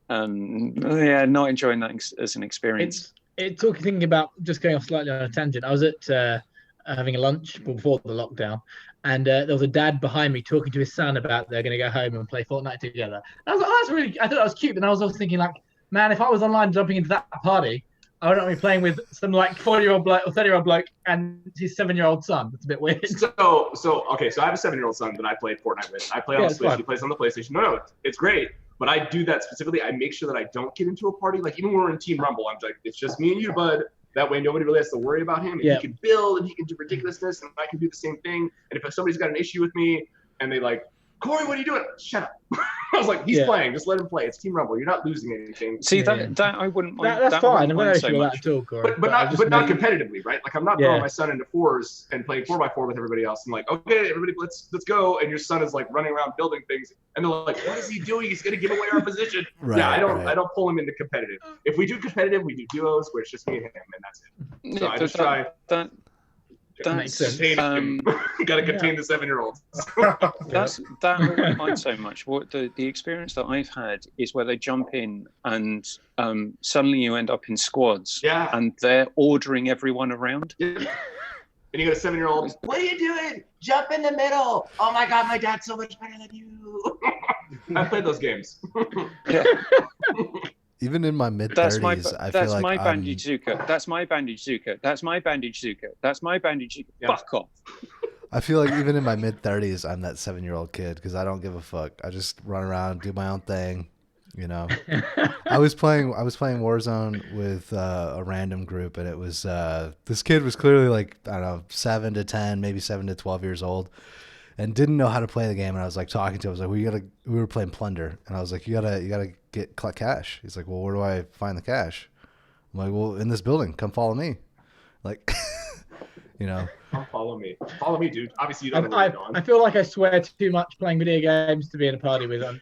Not enjoying that as an experience. It's thinking about, just going off slightly on a tangent. I was at having a lunch before the lockdown, and there was a dad behind me talking to his son about they're going to go home and play Fortnite together. I was like, oh, that's really. I thought that was cute, and I was also thinking like, man, if I was online jumping into that party, I would not be playing with some like 40-year-old bloke or 30-year-old bloke and his 7-year-old son. It's a bit weird. So I have a 7-year-old son that I play Fortnite with. I play on the Switch. He plays on the PlayStation. No, it's great. But I do that specifically. I make sure that I don't get into a party. Like even when we're in Team Rumble, I'm like, it's just me and you, bud. That way nobody really has to worry about him. And he can build and he can do ridiculousness, and I can do the same thing. And if somebody's got an issue with me and they like, Corey, what are you doing? Shut up. I was like, he's playing. Just let him play. It's Team Rumble. You're not losing anything. See, that I wouldn't mind. That's fine. I'm not so sure much. that at all, Corey. But not competitively, right? Like I'm not throwing my son into 4s and playing 4x4 with everybody else. I'm like, okay, everybody, let's go. And your son is like running around building things, and they're like, what is he doing? He's gonna give away our position. I don't pull him into competitive. If we do competitive, we do duos where it's just me and him, and that's it. So I just try. That makes sense. Got to contain the 7-year-olds. That I wouldn't mind so much. What the experience that I've had is where they jump in and suddenly you end up in squads, and they're ordering everyone around. Yeah. And you got a 7-year-old. What are you doing? Jump in the middle. Oh my God, my dad's so much better than you. I played those games. Yeah. Even in my mid-30s, I feel like bandage Zuka. That's my bandage Zuka. That's my bandage Zuka. That's my bandage Zuka. Yeah. Fuck off. I feel like even in my mid-30s, I'm that 7-year-old kid because I don't give a fuck. I just run around, do my own thing, you know. I was playing Warzone with a random group, and it was this kid was clearly like, I don't know, 7 to 10, maybe 7 to 12 years old, and didn't know how to play the game. And I was like talking to him. I was like, we were playing Plunder, and I was like, you gotta collect cash. He's like, well, where do I find the cash? I'm like, well, in this building. Come follow me. Like, you know. Come follow me. Follow me, dude. Obviously, you don't know where you're going. I feel like I swear too much playing video games to be in a party with like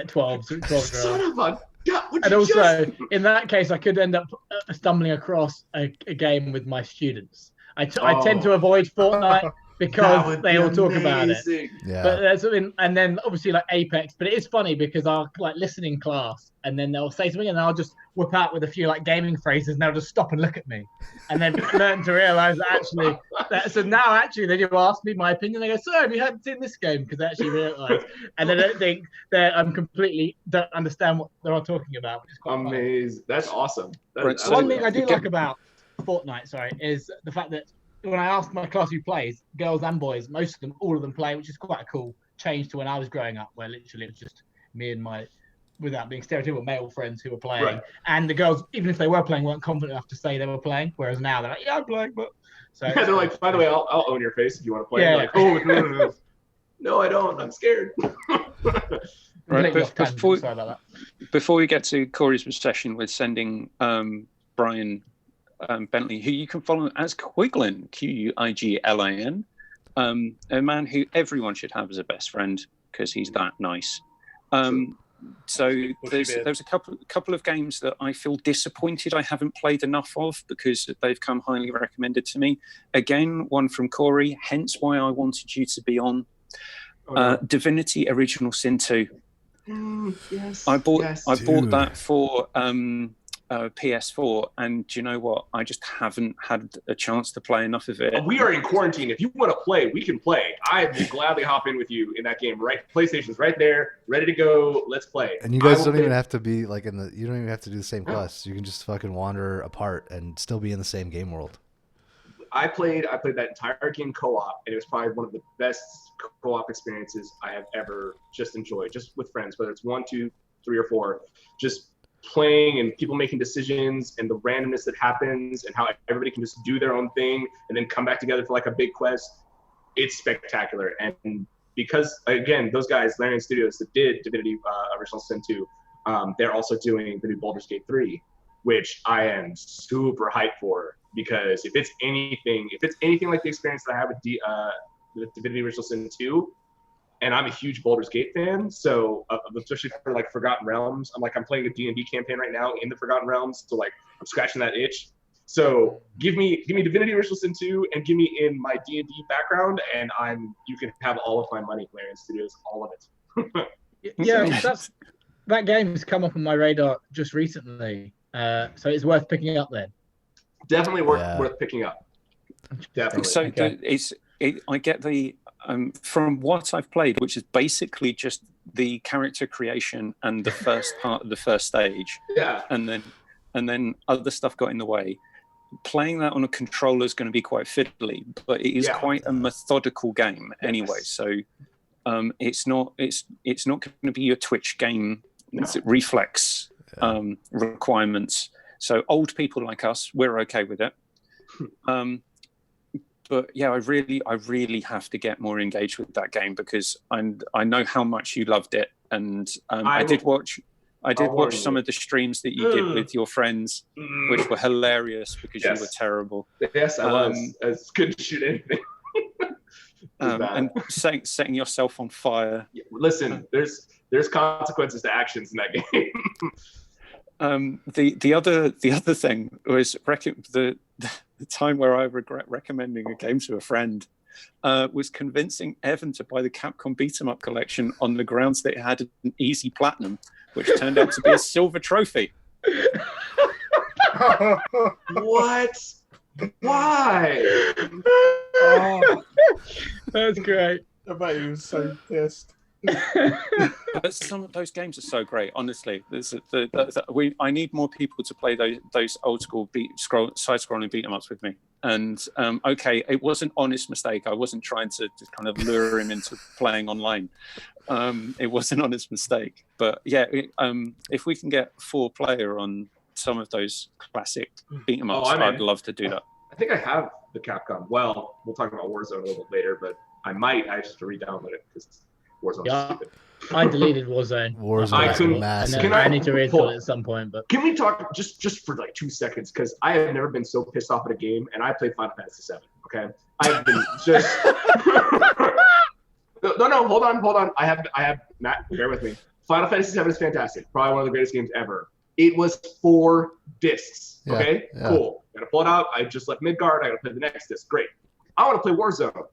12-year-olds. Son of a God, and also, in that case, I could end up stumbling across a game with my students. I tend to avoid Fortnite because they all talk about it. Yeah. But and then obviously like Apex. But it is funny because I'll like listen in class, and then they'll say something, and I'll just whip out with a few like gaming phrases, and they'll just stop and look at me, and then learn to realize that actually. So now actually they do ask me my opinion. They go, "Sir, have you hadn't seen this game?" Because they actually realize, and they don't think that I'm completely don't understand what they're all talking about, which is quite amazing. That's awesome. One thing I do like about Fortnite, is the fact that when I ask my class who plays, girls and boys, most of them, all of them play, which is quite a cool change to when I was growing up, where literally it was just me and my, without being stereotypical, male friends who were playing. Right. And the girls, even if they were playing, weren't confident enough to say they were playing. Whereas now they're like, yeah, I'm playing, but. So they're like, by the way, I'll own your face if you want to play. Yeah. Like, oh, no, I don't. I'm scared. Right, before we get to Corey's obsession with sending Brian Bentley, who you can follow as Quiglin, Quiglin, a man who everyone should have as a best friend because he's that nice. So Bushy beard. there's a couple of games that I feel disappointed I haven't played enough of because they've come highly recommended to me. Again, one from Corey, hence why I wanted you to be on. Divinity Original Sin 2. Yes. I bought Dude. that for PS4, and do you know what? I just haven't had a chance to play enough of it. We are in quarantine. If you want to play, we can play. I will gladly hop in with you in that game. Right, PlayStation's right there, ready to go. Let's play. And you guys don't even have to be like you don't even have to do the same quests. You can just fucking wander apart and still be in the same game world. I played that entire game co-op, and it was probably one of the best co-op experiences I have ever just enjoyed, just with friends, whether it's 1, 2, 3, or 4, just playing and people making decisions and the randomness that happens and how everybody can just do their own thing and then come back together for like a big quest. It's spectacular. And because, again, those guys, Larian Studios, that did Divinity Original Sin 2, they're also doing the new Baldur's Gate 3, which I am super hyped for. Because if it's anything like the experience that I had with Divinity Original Sin 2, and I'm a huge Baldur's Gate fan, so especially for like Forgotten Realms, I'm playing a D&D campaign right now in the Forgotten Realms, so like I'm scratching that itch. So give me Divinity Original Sin 2 and give me in my D&D background, and you can have all of my money, Larian Studios, all of it. Yeah, that game has come up on my radar just recently, so it's worth picking up then. Definitely worth picking up. Definitely. So Okay. I get the from what I've played, which is basically just the character creation and the first part of the first stage. Yeah. And then other stuff got in the way. Playing that on a controller is going to be quite fiddly, but it is quite a methodical game anyway. So it's not going to be your Twitch game. It's reflex requirements. So old people like us, we're okay with it. But yeah, I really have to get more engaged with that game because I know how much you loved it, and I did watch some of the streams that you did with your friends, which were hilarious because you were terrible. Yes, I was. I couldn't shoot anything. And setting yourself on fire. Yeah, listen, there's consequences to actions in that game. The other thing was the time where I regret recommending a game to a friend was convincing Evan to buy the Capcom Beat 'em Up collection on the grounds that it had an easy platinum, which turned out to be a silver trophy. What? Why? Oh, That's great. I bet he was so pissed. But some of those games are so great, honestly. I need more people to play those old school side-scrolling beat 'em ups with me. And okay, it was an honest mistake. I wasn't trying to just kind of lure him into playing online. It was an honest mistake. But yeah, if we can get 4-player on some of those classic beat 'em ups, I'd love to do that. I think I have the Capcom. Well, we'll talk about Warzone a little bit later, but I just re-download it because Warzone's stupid. I deleted Warzone. I couldn't. And I need to reinstall it at some point. But can we talk just for like 2 seconds? Because I have never been so pissed off at a game, and I played Final Fantasy VII. Okay, I've been just. No, hold on. I have Matt. Bear with me. Final Fantasy VII is fantastic. Probably one of the greatest games ever. It was 4 discs. Okay, cool. Gotta pull it out. I just left Midgard. I gotta play the next disc. Great. I want to play Warzone.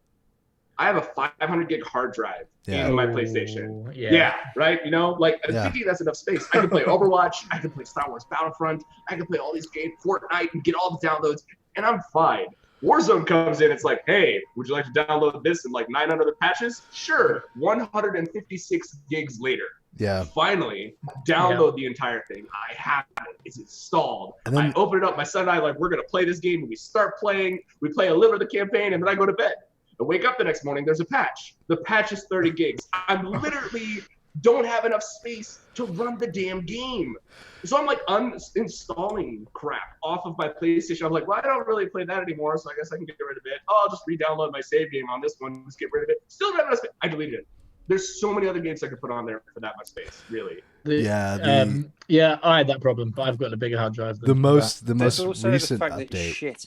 I have a 500 gig hard drive in my PlayStation. Yeah, right? You know, like, I'm thinking that's enough space. I can play Overwatch. I can play Star Wars Battlefront. I can play all these games, Fortnite, and get all the downloads, and I'm fine. Warzone comes in. It's like, hey, would you like to download this and like 900 other patches? Sure. 156 gigs later. Yeah. Finally, download the entire thing. I have it. It's installed. And then, I open it up. My son and I we're gonna play this game. And we start playing. We play a little bit of the campaign, and then I go to bed. I wake up the next morning, there's a patch. The patch is 30 gigs. I literally don't have enough space to run the damn game. So I'm like uninstalling crap off of my PlayStation. I'm like, well, I don't really play that anymore, so I guess I can get rid of it. Oh, I'll just re-download my save game on this one, just get rid of it. Still don't have enough space. I deleted it. There's so many other games I could put on there for that much space, really. Yeah, I had that problem, but I've got a bigger hard drive. The most recent fact update. that shit.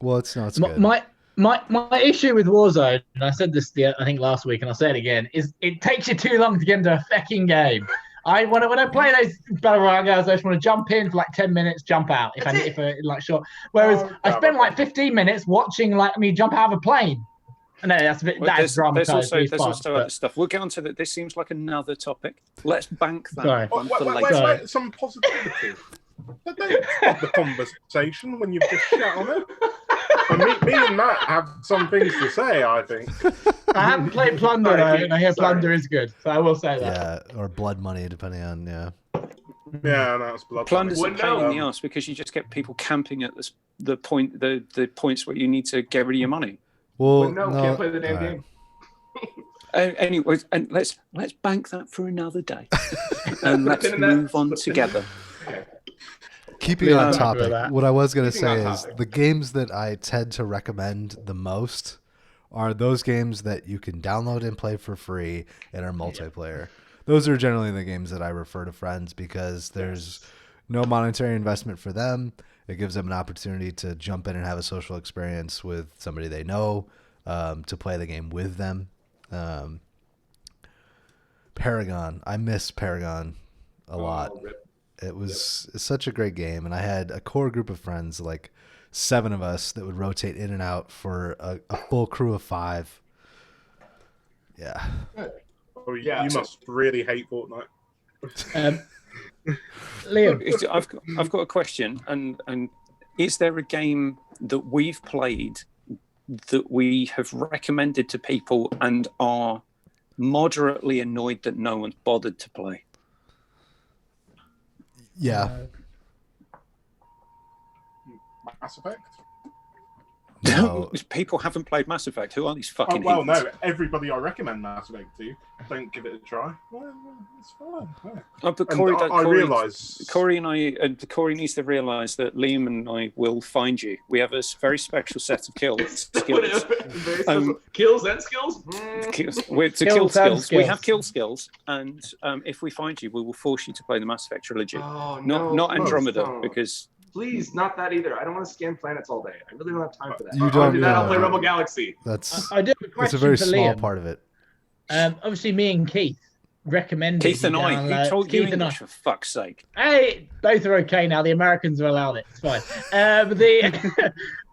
Well, it's good. My issue with Warzone, and I said this I think last week, and I'll say it again, is it takes you too long to get into a fucking game. When I play those battle royale games, I just want to jump in for like 10 minutes, jump out if That's I like short. Whereas I spend like 15 minutes watching like me jump out of a plane. No, that's a bit. Well, that's dramatized. there's also other stuff. We'll get onto that. This seems like another topic. Let's bank that Sorry. one for later. Wait, some positivity. Don't stop the conversation when you've just shut on it. And me and Matt have some things to say, I think. I haven't played Plunder though, and I hear Plunder is good, so I will say that. Yeah, or Blood Money, depending on Yeah, that's blood. Plunder's a pain in the ass because you just get people camping at the points where you need to get rid of your money. Well, no, can't play the damn game. Anyways, and let's bank that for another day, and let's move on together. Keeping on topic, that. what I was going to say is the games that I tend to recommend the most are those games that you can download and play for free and are multiplayer. Those are generally the games that I refer to friends because there's no monetary investment for them. It gives them an opportunity to jump in and have a social experience with somebody they know, to play the game with them. Paragon. I miss Paragon a lot. It was such a great game, and I had a core group of friends, like 7 of us, that would rotate in and out for a full crew of 5. Yeah. Oh, yeah, you must really hate Fortnite. Liam, I've got a question, and is there a game that we've played that we have recommended to people and are moderately annoyed that no one's bothered to play? Yeah. Mass Effect? No. People haven't played Mass Effect. Who are these fucking well, idiots? no. Everybody I recommend Mass Effect to, don't give it a try. Well, it's fine. Yeah. Oh, but Corey needs to realise that Liam and I will find you. We have a very special set of skills. Kills and skills? Kill skills. We have kill skills, and if we find you, we will force you to play the Mass Effect trilogy. Oh, not Andromeda, because... Please, not that either. I don't want to scan planets all day. I really don't have time for that. You I don't do that. I'll play know. Rebel Galaxy. I do have a question That's a very for small Liam. part of it. Obviously, me and Keith recommended. Keith and I. Who told you Keith and I. English, for fuck's sake? Hey, both are okay now. The Americans have allowed it. It's fine.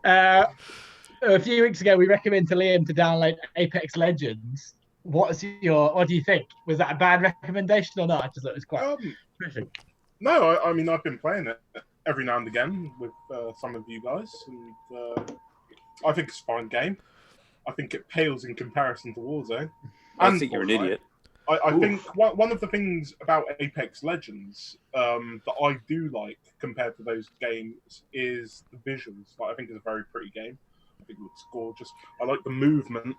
A few weeks ago, we recommended to Liam to download Apex Legends. What do you think? Was that a bad recommendation or not? I just thought it was quite terrific. No, I mean, I've been playing it every now and again with some of you guys, and I think it's a fine game. I think it pales in comparison to Warzone. I think you're an idiot. I think one of the things about Apex Legends that I do like compared to those games is the visuals. Like, I think it's a very pretty game. I think it looks gorgeous. I like the movement.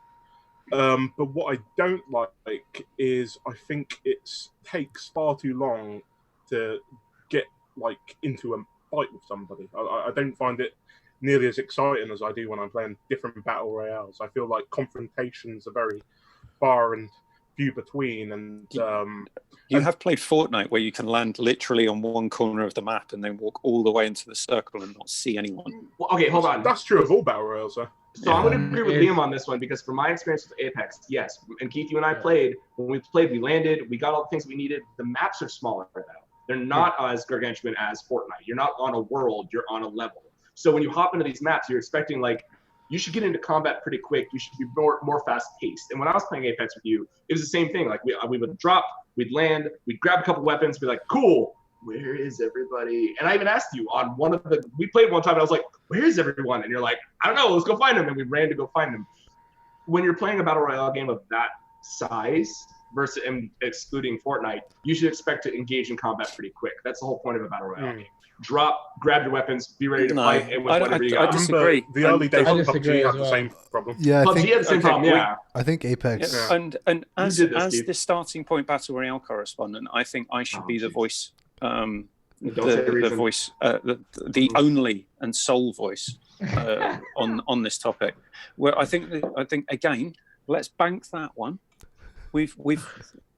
But what I don't like is I think it takes far too long to get into a fight with somebody. I don't find it nearly as exciting as I do when I'm playing different battle royales. I feel like confrontations are very far and few between, and you have played Fortnite where you can land literally on one corner of the map and then walk all the way into the circle and not see anyone. Well, okay, hold on. That's true of all battle royales, though. So I'm going to agree with Liam on this one because from my experience with Apex, yes, and Keith, you and I played. When we played, we landed, we got all the things we needed. The maps are smaller now. They're not as gargantuan as Fortnite. You're not on a world, you're on a level. So when you hop into these maps, you're expecting you should get into combat pretty quick. You should be more fast-paced. And when I was playing Apex with you, it was the same thing. Like we would drop, we'd land, we'd grab a couple weapons, be like, cool, where is everybody? And I even asked you on we played one time, and I was like, where is everyone? And you're like, I don't know, let's go find them. And we ran to go find them. When you're playing a battle royale game of that size, versus excluding Fortnite, you should expect to engage in combat pretty quick. That's the whole point of a battle royale game. Drop, grab your weapons, be ready to fight, and with whatever you got. I disagree. The early days of disagree PUBG had as the well. same problem. Yeah, PUBG had the same problem, yeah. I think Apex. Yeah. And as Keith. the starting point battle royale correspondent, I think I should be the voice, Don't say the reason. voice, the only and sole voice on this topic. Where I think again, let's bank that one.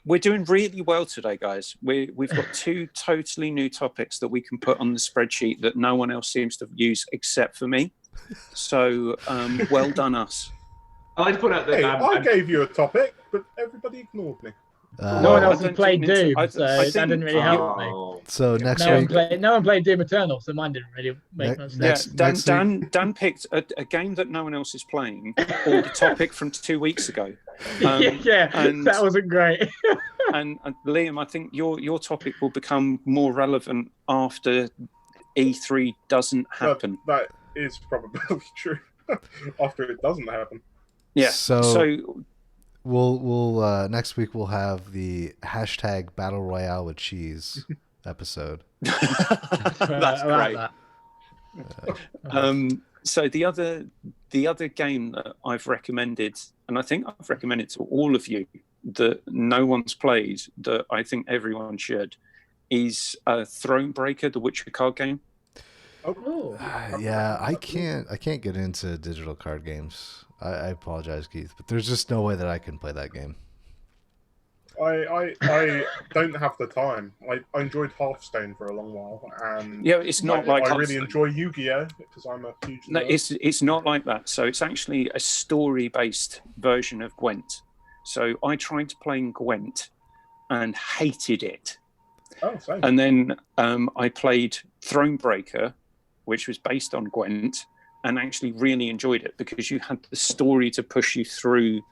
We're doing really well today, guys. We've got 2 totally new topics that we can put on the spreadsheet that no one else seems to use except for me. So, well done us. I like to put out that Hey, I gave you a topic, but everybody ignored me. No one I else don't has played think Doom, Nintendo- so I that think- didn't really help me. Oh. So next No week, one played Doom Eternal, so mine didn't really make much sense. Dan picked a game that no one else is playing, or the topic from 2 weeks ago. And- that wasn't great. And Liam, I think your topic will become more relevant after E3 doesn't happen. That is probably true. After it doesn't happen. Yeah. So we'll next week we'll have the hashtag Battle Royale with Cheese episode. That's great. That. So the other game that I've recommended, and I think I've recommended to all of you that no one's played, that I think everyone should, is Thronebreaker, the Witcher card game. Oh. Yeah, I can't get into digital card games. I apologize, Keith, but there's just no way that I can play that game. I don't have the time. I enjoyed Hearthstone for a long while, and Yeah, it's not like I really Hearthstone. enjoy Yu-Gi-Oh because I'm a huge. No, nerd. it's not like that. So it's actually a story-based version of Gwent. So I tried to play in Gwent and hated it. Oh, same. And then I played Thronebreaker, which was based on Gwent, and actually really enjoyed it because you had the story to push you through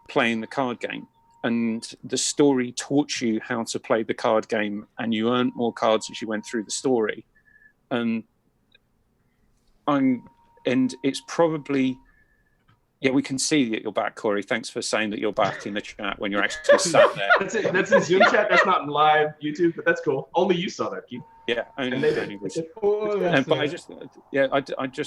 playing the card game. And the story taught you how to play the card game, and you earned more cards as you went through the story. And it's probably, yeah, we can see that you're back, Corey. Thanks for saying that you're back in the chat when you're actually sat there. That's in Zoom chat. That's not in live YouTube, but that's cool. Only you saw that, Keith. Yeah, And only they only was. Oh, But I just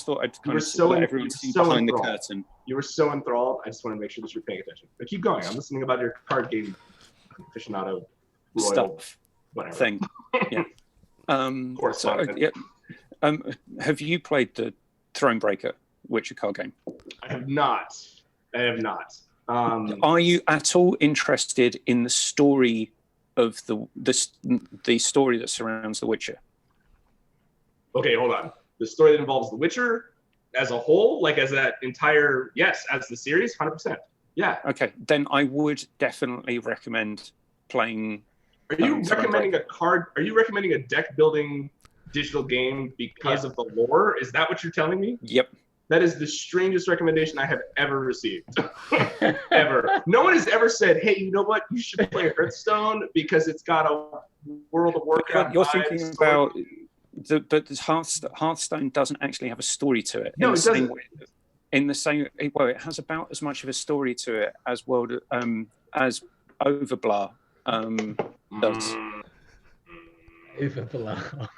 thought I'd kind were of so let in- everyone you were see so behind the enthralled. curtain. You were so enthralled. I just want to make sure that you're paying attention. But keep going. I'm listening about your card game aficionado royal Stuff whatever. thing. Yeah. course, So, Jonathan. yeah. Have you played the Thronebreaker Witcher card game? I have not. Are you at all interested in the story of the story that surrounds The Witcher? Okay, hold on. The story that involves The Witcher as a whole, like as that entire, yes, as the series, 100%. Yeah. Okay, then I would definitely recommend playing. Are you Thronebreaker. recommending a card? Are you recommending a deck building digital game because of the lore? Is that what you're telling me? Yep. That is the strangest recommendation I have ever received. Ever. No one has ever said, hey, you know what? You should play Hearthstone because it's got a World of Warcraft. You're vibe thinking story." about. But Hearthstone doesn't actually have a story to it. No, in it the same doesn't. way- In the same, well, it has about as much of a story to it as as Overblah does. Overblow.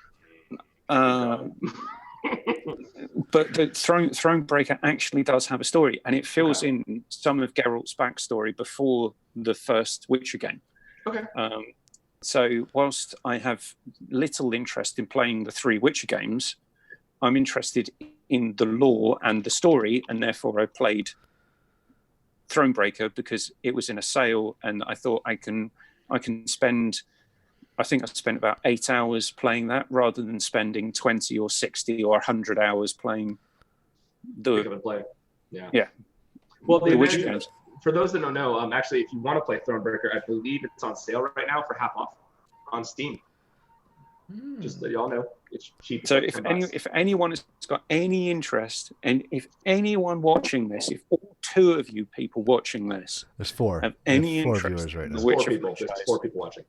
But the Thronebreaker actually does have a story, and it fills in some of Geralt's backstory before the first Witcher game. Okay. So whilst I have little interest in playing the 3 Witcher games, I'm interested in the lore and the story, and therefore I played Thronebreaker because it was in a sale, and I thought I can spend. I think I spent about 8 hours playing that rather than spending 20 or 60 or 100 hours playing Pick up the and play. Yeah. Yeah. Well, the Witcher games. For those that don't know, actually, if you want to play Thronebreaker, I believe it's on sale right now for half off on Steam. Just to let y'all know, it's cheap. So It's like $10. if anyone has got any interest, and if anyone watching this, if all 2 of you people watching this There's 4. have We have any 4 interest viewers right in now. the There's Witcher 4 people. There's franchise, 4 people watching.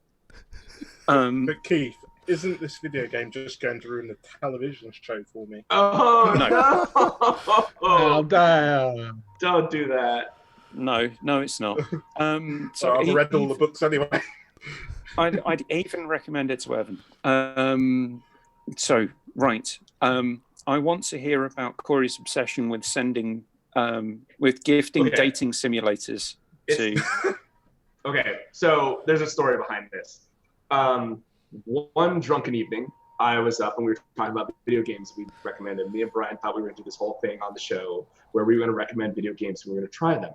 But Keith, isn't this video game just going to ruin the television show for me? Oh No. Oh, damn. Don't do that. No, it's not. So I've read all the books anyway. I'd even recommend it to Evan. So, right. I want to hear about Corey's obsession with sending, with gifting Okay. dating simulators to. Okay, so there's a story behind this. One drunken evening, I was up and we were talking about video games we recommended. Me and Brian thought we were going to do this whole thing on the show where we were going to recommend video games and we were going to try them.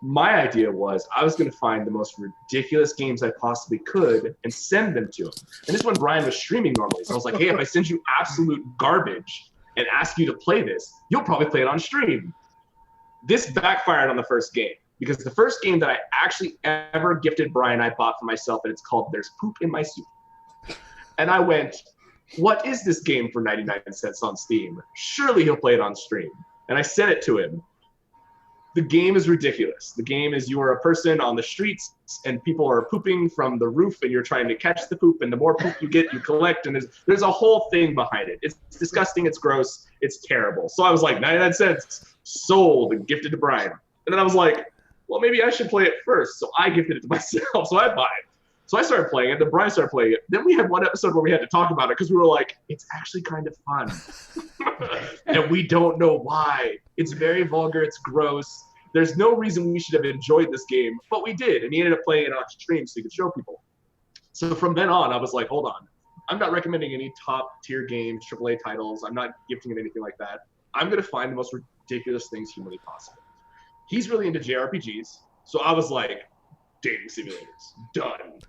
My idea was I was going to find the most ridiculous games I possibly could and send them to him. And this is when Brian was streaming normally. So I was like, hey, if I send you absolute garbage and ask you to play this, you'll probably play it on stream. This backfired on the first game. because the first game that I actually ever gifted Brian, I bought for myself, and it's called There's Poop in My Soup. And I went, what is this game for 99 cents on Steam? Surely he'll play it on stream. And I sent it to him. The game is ridiculous. The game is you are a person on the streets and people are pooping from the roof and you're trying to catch the poop, and the more poop you get, you collect, and there's a whole thing behind it. It's disgusting, it's gross, it's terrible. So I was like, 99 cents, sold, and gifted to Brian. And then I was like, well, maybe I should play it first. So I gifted it to myself, so I bought it. So I started playing it, then Brian started playing it. Then we had one episode where we had to talk about it because we were like, it's actually kind of fun. And we don't know why. It's very vulgar, it's gross. There's no reason we should have enjoyed this game, but we did. And he ended up playing it on stream so he could show people. So from then on, I was like, hold on. I'm not recommending any top tier games, AAA titles. I'm not gifting it anything like that. I'm going to find the most ridiculous things humanly possible. He's really into JRPGs. So I was like, dating simulators, done.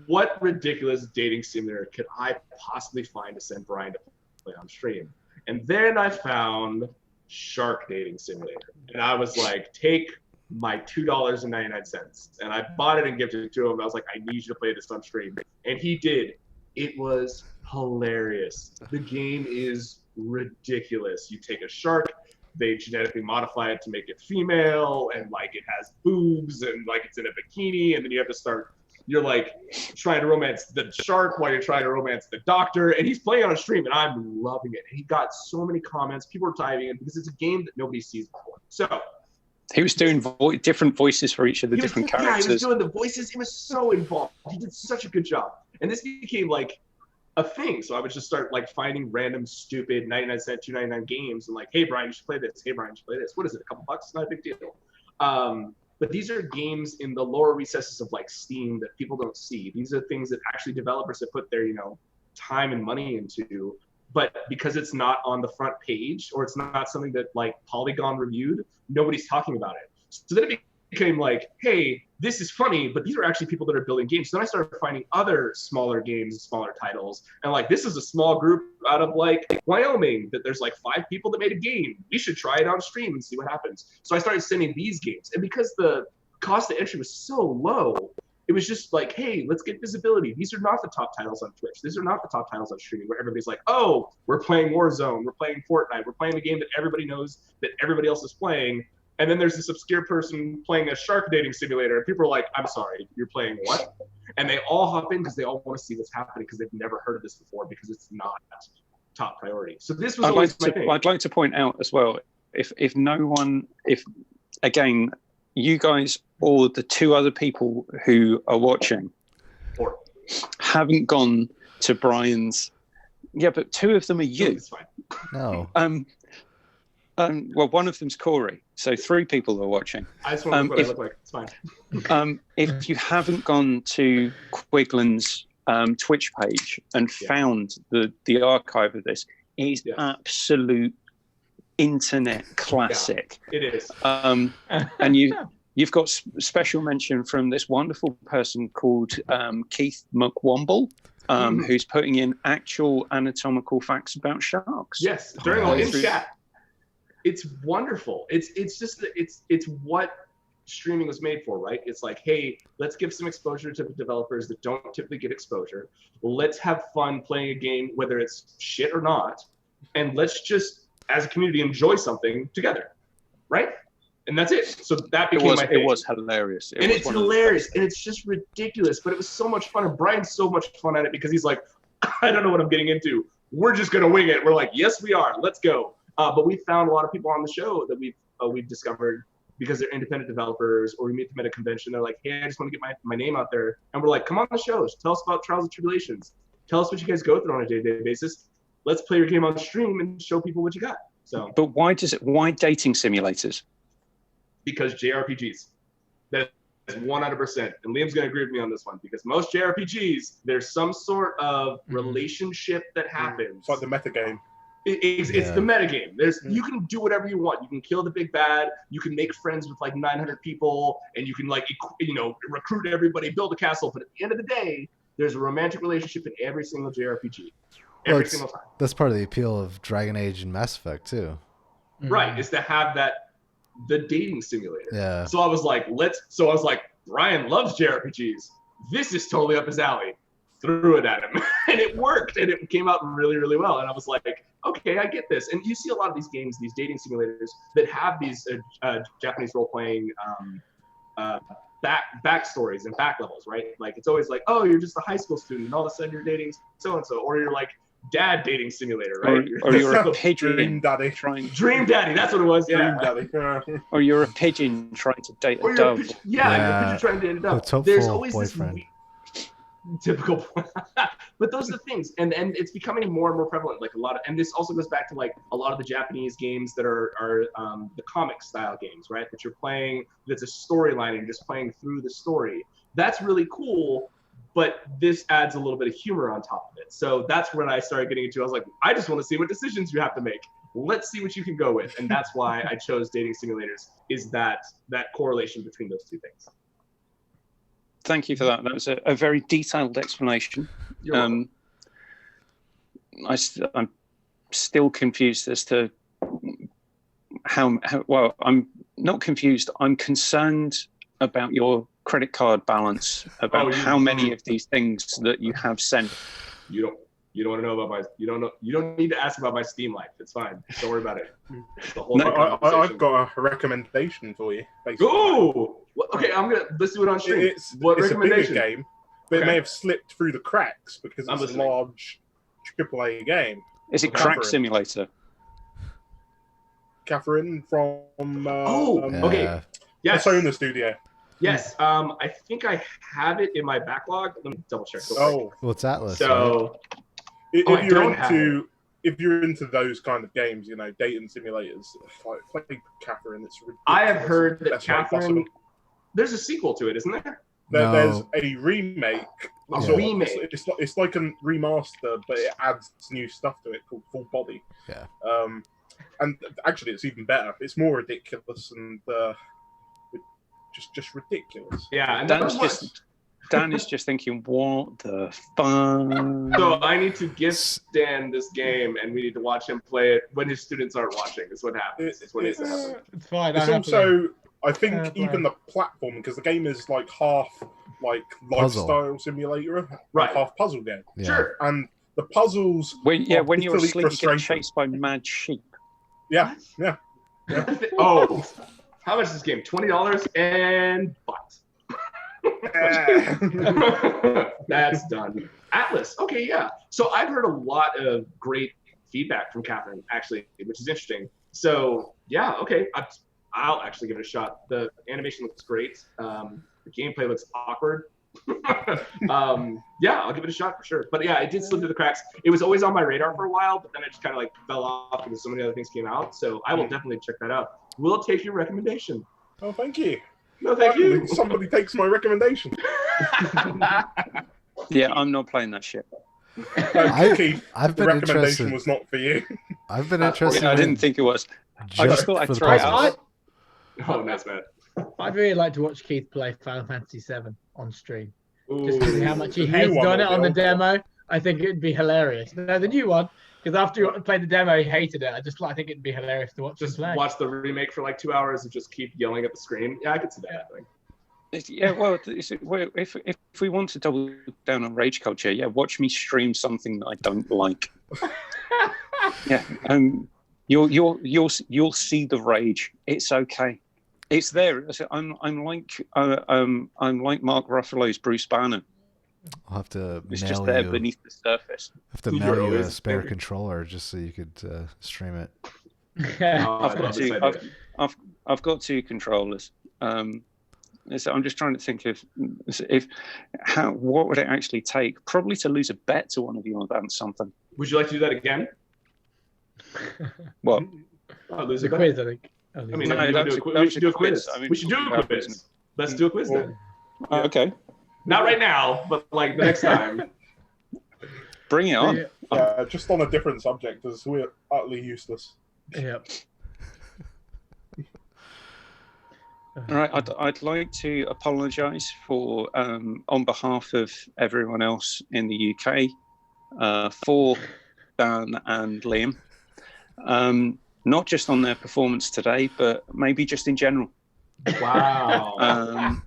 What ridiculous dating simulator could I possibly find to send Brian to play on stream? And then I found Shark Dating Simulator. And I was like, take my $2.99. And I bought it and gifted it to him. I was like, I need you to play this on stream. And he did. It was hilarious. The game is ridiculous. You take a shark, they genetically modify it to make it female, and like it has boobs, and like it's in a bikini, and then you have to start, you're like trying to romance the shark while you're trying to romance the doctor, and he's playing on a stream, and I'm loving it. He got so many comments, people are diving in because it's a game that nobody sees before. So he was doing different voices for each of the different characters. Yeah, he was doing the voices. He was so involved. He did such a good job, and this became like a thing. So I would just start like finding random stupid 99 cent, $2.99 games and like, hey Brian, you should play this. Hey Brian, you should play this. What is it? A couple bucks? Not a big deal. But these are games in the lower recesses of like Steam that people don't see. These are things that actually developers have put their, time and money into. But because it's not on the front page or it's not something that like Polygon reviewed, nobody's talking about it. So then it became like, hey, this is funny, but these are actually people that are building games. So then I started finding other smaller games, smaller titles, and like this is a small group out of like Wyoming that there's like 5 people that made a game. We should try it on stream and see what happens. So I started sending these games, and because the cost of entry was so low, it was just like, hey, let's get visibility. These are not the top titles on Twitch. These are not the top titles on streaming where everybody's like, oh, we're playing Warzone, we're playing Fortnite, we're playing the game that everybody knows that everybody else is playing. And then there's this obscure person playing a shark dating simulator. And people are like, I'm sorry, you're playing what? And they all hop in because they all want to see what's happening because they've never heard of this before because it's not top priority. So this was always my thing. I'd like to point out as well, if again, you guys or the 2 other people who are watching haven't gone to Brian's, yeah, but 2 of them are you. It's fine. No. Well, one of them's Corey, so 3 people are watching. I just want to look what I look like. It's fine. If you haven't gone to Quiglin's Twitch page and found the archive of this, it's absolute internet classic. Yeah, it is. And you've got special mention from this wonderful person called Keith McWomble, who's putting in actual anatomical facts about sharks. Yes, during all in chat. It's wonderful. It's just it's what streaming was made for, right? It's like, hey, let's give some exposure to the developers that don't typically get exposure. Let's have fun playing a game, whether it's shit or not, and let's just, as a community, enjoy something together, right? And that's it. So that became my thing. It was hilarious. It's hilarious, and it's just ridiculous, but it was so much fun. And Brian's so much fun at it because he's like, I don't know what I'm getting into. We're just gonna wing it. We're like, yes, we are. Let's go. But we found a lot of people on the show that we've discovered because they're independent developers, or we meet them at a convention. They're like, hey, I just want to get my name out there. And we're like, come on the show. Tell us about trials and tribulations. Tell us what you guys go through on a day-to-day basis. Let's play your game on stream and show people what you got. So, but why dating simulators? Because JRPGs. That is 100%. And Liam's going to agree with me on this one because most JRPGs, there's some sort of relationship that happens. It's like the meta game. It's the metagame. You can do whatever you want. You can kill the big bad. You can make friends with like 900 people, and you can like recruit everybody, build a castle. But at the end of the day, there's a romantic relationship in every single JRPG, every single time. That's part of the appeal of Dragon Age and Mass Effect too. Right, is to have that the dating simulator. Yeah. So I was like, Brian loves JRPGs. This is totally up his alley. Threw it at him, and it worked, and it came out really, really well. And I was like, okay, I get this. And you see a lot of these games, these dating simulators that have these Japanese role-playing backstories and back levels, right? Like it's always like, oh, you're just a high school student, and all of a sudden you're dating so-and-so, or you're like dad dating simulator, right? Or you're a pigeon Dream daddy. Dream daddy, that's what it was, yeah. Dream daddy. Or you're a pigeon trying to date a dove. You're a pigeon trying to date a dove. There's always boyfriend. this typical but those are the things, and it's becoming more and more prevalent, like a lot of, and this also goes back to like a lot of the Japanese games that are the comic style games, right, that you're playing, that's a storyline and you're just playing through the story. That's really cool, but this adds a little bit of humor on top of it. So that's when I started getting into, I was like, I just want to see what decisions you have to make. Let's see what you can go with. And that's why I chose dating simulators, is that correlation between those two things. Thank you for that. That was a very detailed explanation. I'm still confused as to how well, I'm not confused. I'm concerned about your credit card balance, about how many of these things that you have sent. You don't want to know about you don't need to ask about my Steam life. It's fine. Don't worry about it. I've got a recommendation for you. Ooh! Okay, let's do it on stream. It's a bigger game, but it may have slipped through the cracks because it's a large AAA game. Is it Crack Simulator? Catherine from okay. Yes. Persona Studio. Yes. I think I have it in my backlog. Let me double check. Well, it's Atlas. So if you're into those kind of games, dating simulators, play Catherine. It's ridiculous. I have heard that Catherine. There's a sequel to it, isn't there? There's a remake. It's like a remaster, but it adds new stuff to it called Full Body. Yeah. And actually, it's even better. It's more ridiculous and just ridiculous. Yeah, and Dan is just thinking, what the fuck? So I need to gift Dan this game, and we need to watch him play it when his students aren't watching. Is what happens. It's what needs to happen. It's fine. It's also, I think, even the platform, because the game is like half like lifestyle simulator, right? Half puzzle game. Yeah. Sure. And the puzzles. When you're asleep, you get chased by mad sheep. Yeah. Oh, how much is this game? $20 and bucks. That's done. Atlas. Okay, yeah. So I've heard a lot of great feedback from Catherine, actually, which is interesting. So yeah, okay. I'll actually give it a shot. The animation looks great. The gameplay looks awkward. Yeah, I'll give it a shot for sure. But yeah, it did slip through the cracks. It was always on my radar for a while, but then it just kind of like fell off because so many other things came out. So I will definitely check that out. We'll take your recommendation. Oh, thank you. No, thank you. Somebody takes my recommendation. Yeah, I'm not playing that shit. Keith, I've the been recommendation interested. was not for you. I've been interested. I didn't think it was. I just thought I'd throw it out. Oh, nice, man. I'd really like to watch Keith play Final Fantasy VII on stream. Ooh. Just because of how much he The new hated one on it or on the the old demo. I think it'd be hilarious. No, the new one, because after you played the demo, he hated it. I think it'd be hilarious to watch him Just play. watch the remake for like 2 hours and just keep yelling at the screen. Yeah, I could see that happening. Yeah, well, if we want to double down on rage culture, yeah, watch me stream something that I don't like. Yeah, you'll see the rage. It's okay. It's there. I'm like Mark Ruffalo's Bruce Banner. I'll have to It's mail just there you. beneath the surface. Have to You're mail you a always spare angry. controller just so you could stream it. Oh, I've got two controllers. So I'm just trying to think of what would it actually take? Probably to lose a bet to one of you about something. Would you like to do that again? What? Oh, lose The a bet. quiz, I think. I mean, No, we should do a quiz. I mean, We should do a quiz. Let's do a quiz then. Okay, Not right now, but like the next time. bring it on. Just on a different subject, as we're utterly useless. Yep. All right, I'd like to apologise for, on behalf of everyone else in the UK, for Dan and Liam. not just on their performance today, but maybe just in general. Wow.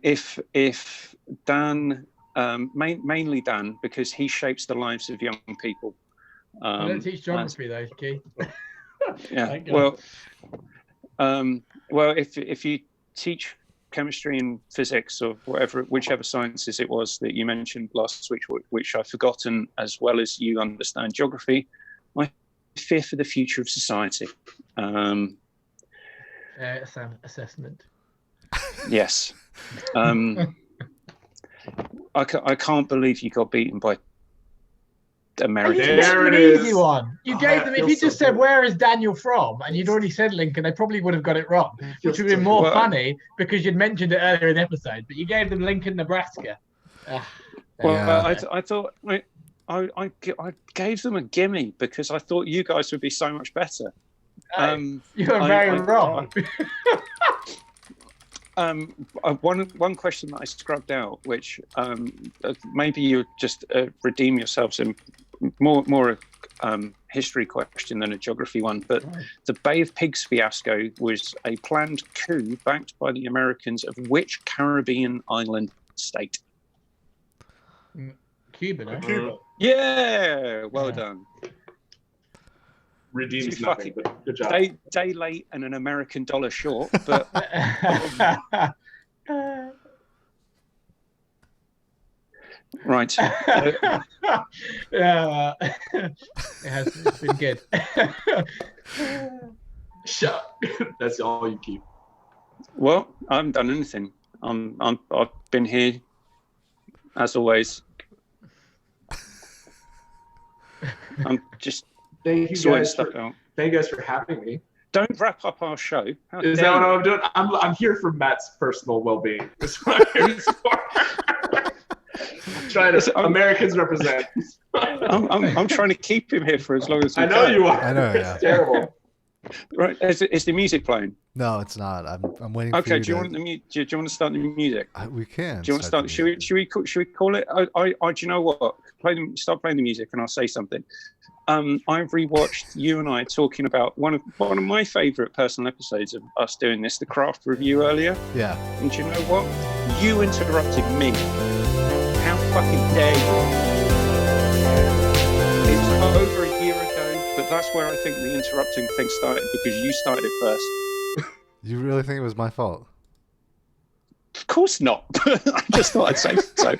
If Dan, mainly Dan, because he shapes the lives of young people. I don't teach geography though, Keith. Yeah. Well, if you teach chemistry and physics or whichever sciences it was that you mentioned last week, which I've forgotten, as well as you understand geography, I fear for the future of society. Assessment. Yes. I can't believe you got beaten by America. There it Easy is. one. You gave them. If you just said, "Where is Daniel from?" and you'd already said Lincoln, they probably would have got it wrong, which would have been more funny because you'd mentioned it earlier in the episode. But you gave them Lincoln, Nebraska. I thought I gave them a gimme because I thought you guys would be so much better. You were very wrong. One question that I scrubbed out, which maybe you just redeem yourselves in more history question than a geography one, but the Bay of Pigs fiasco was a planned coup backed by the Americans of which Caribbean island state? Cuba, no? Cuba. Yeah, well done. Redeems nothing, but good job. Day late and an American dollar short, but right. Yeah, it's been good. Shut. That's all you keep. Well, I haven't done anything. I've been here as always. I'm just Thank you sorting guys stuff out. Thank you guys for having me. Don't wrap up our show. Is that what I'm doing? I'm here for Matt's personal well-being. That's what I'm here for. Trying to Americans represent. I'm trying to keep him here for as long as we I know can. you are. I know, yeah. It's terrible. Right, is the music playing? No, it's not. I'm waiting. Okay, for do you want to start the music? We can. Do you want to start? Should we call it? Do you know what? Start playing the music, and I'll say something. I've rewatched you and I talking about one of my favourite personal episodes of us doing this, the craft review earlier. Yeah. And do you know what? You interrupted me. How fucking dare you? It was over a year ago, but that's where I think the interrupting thing started because you started it first. You really think it was my fault? Of course not. I just thought I'd say so.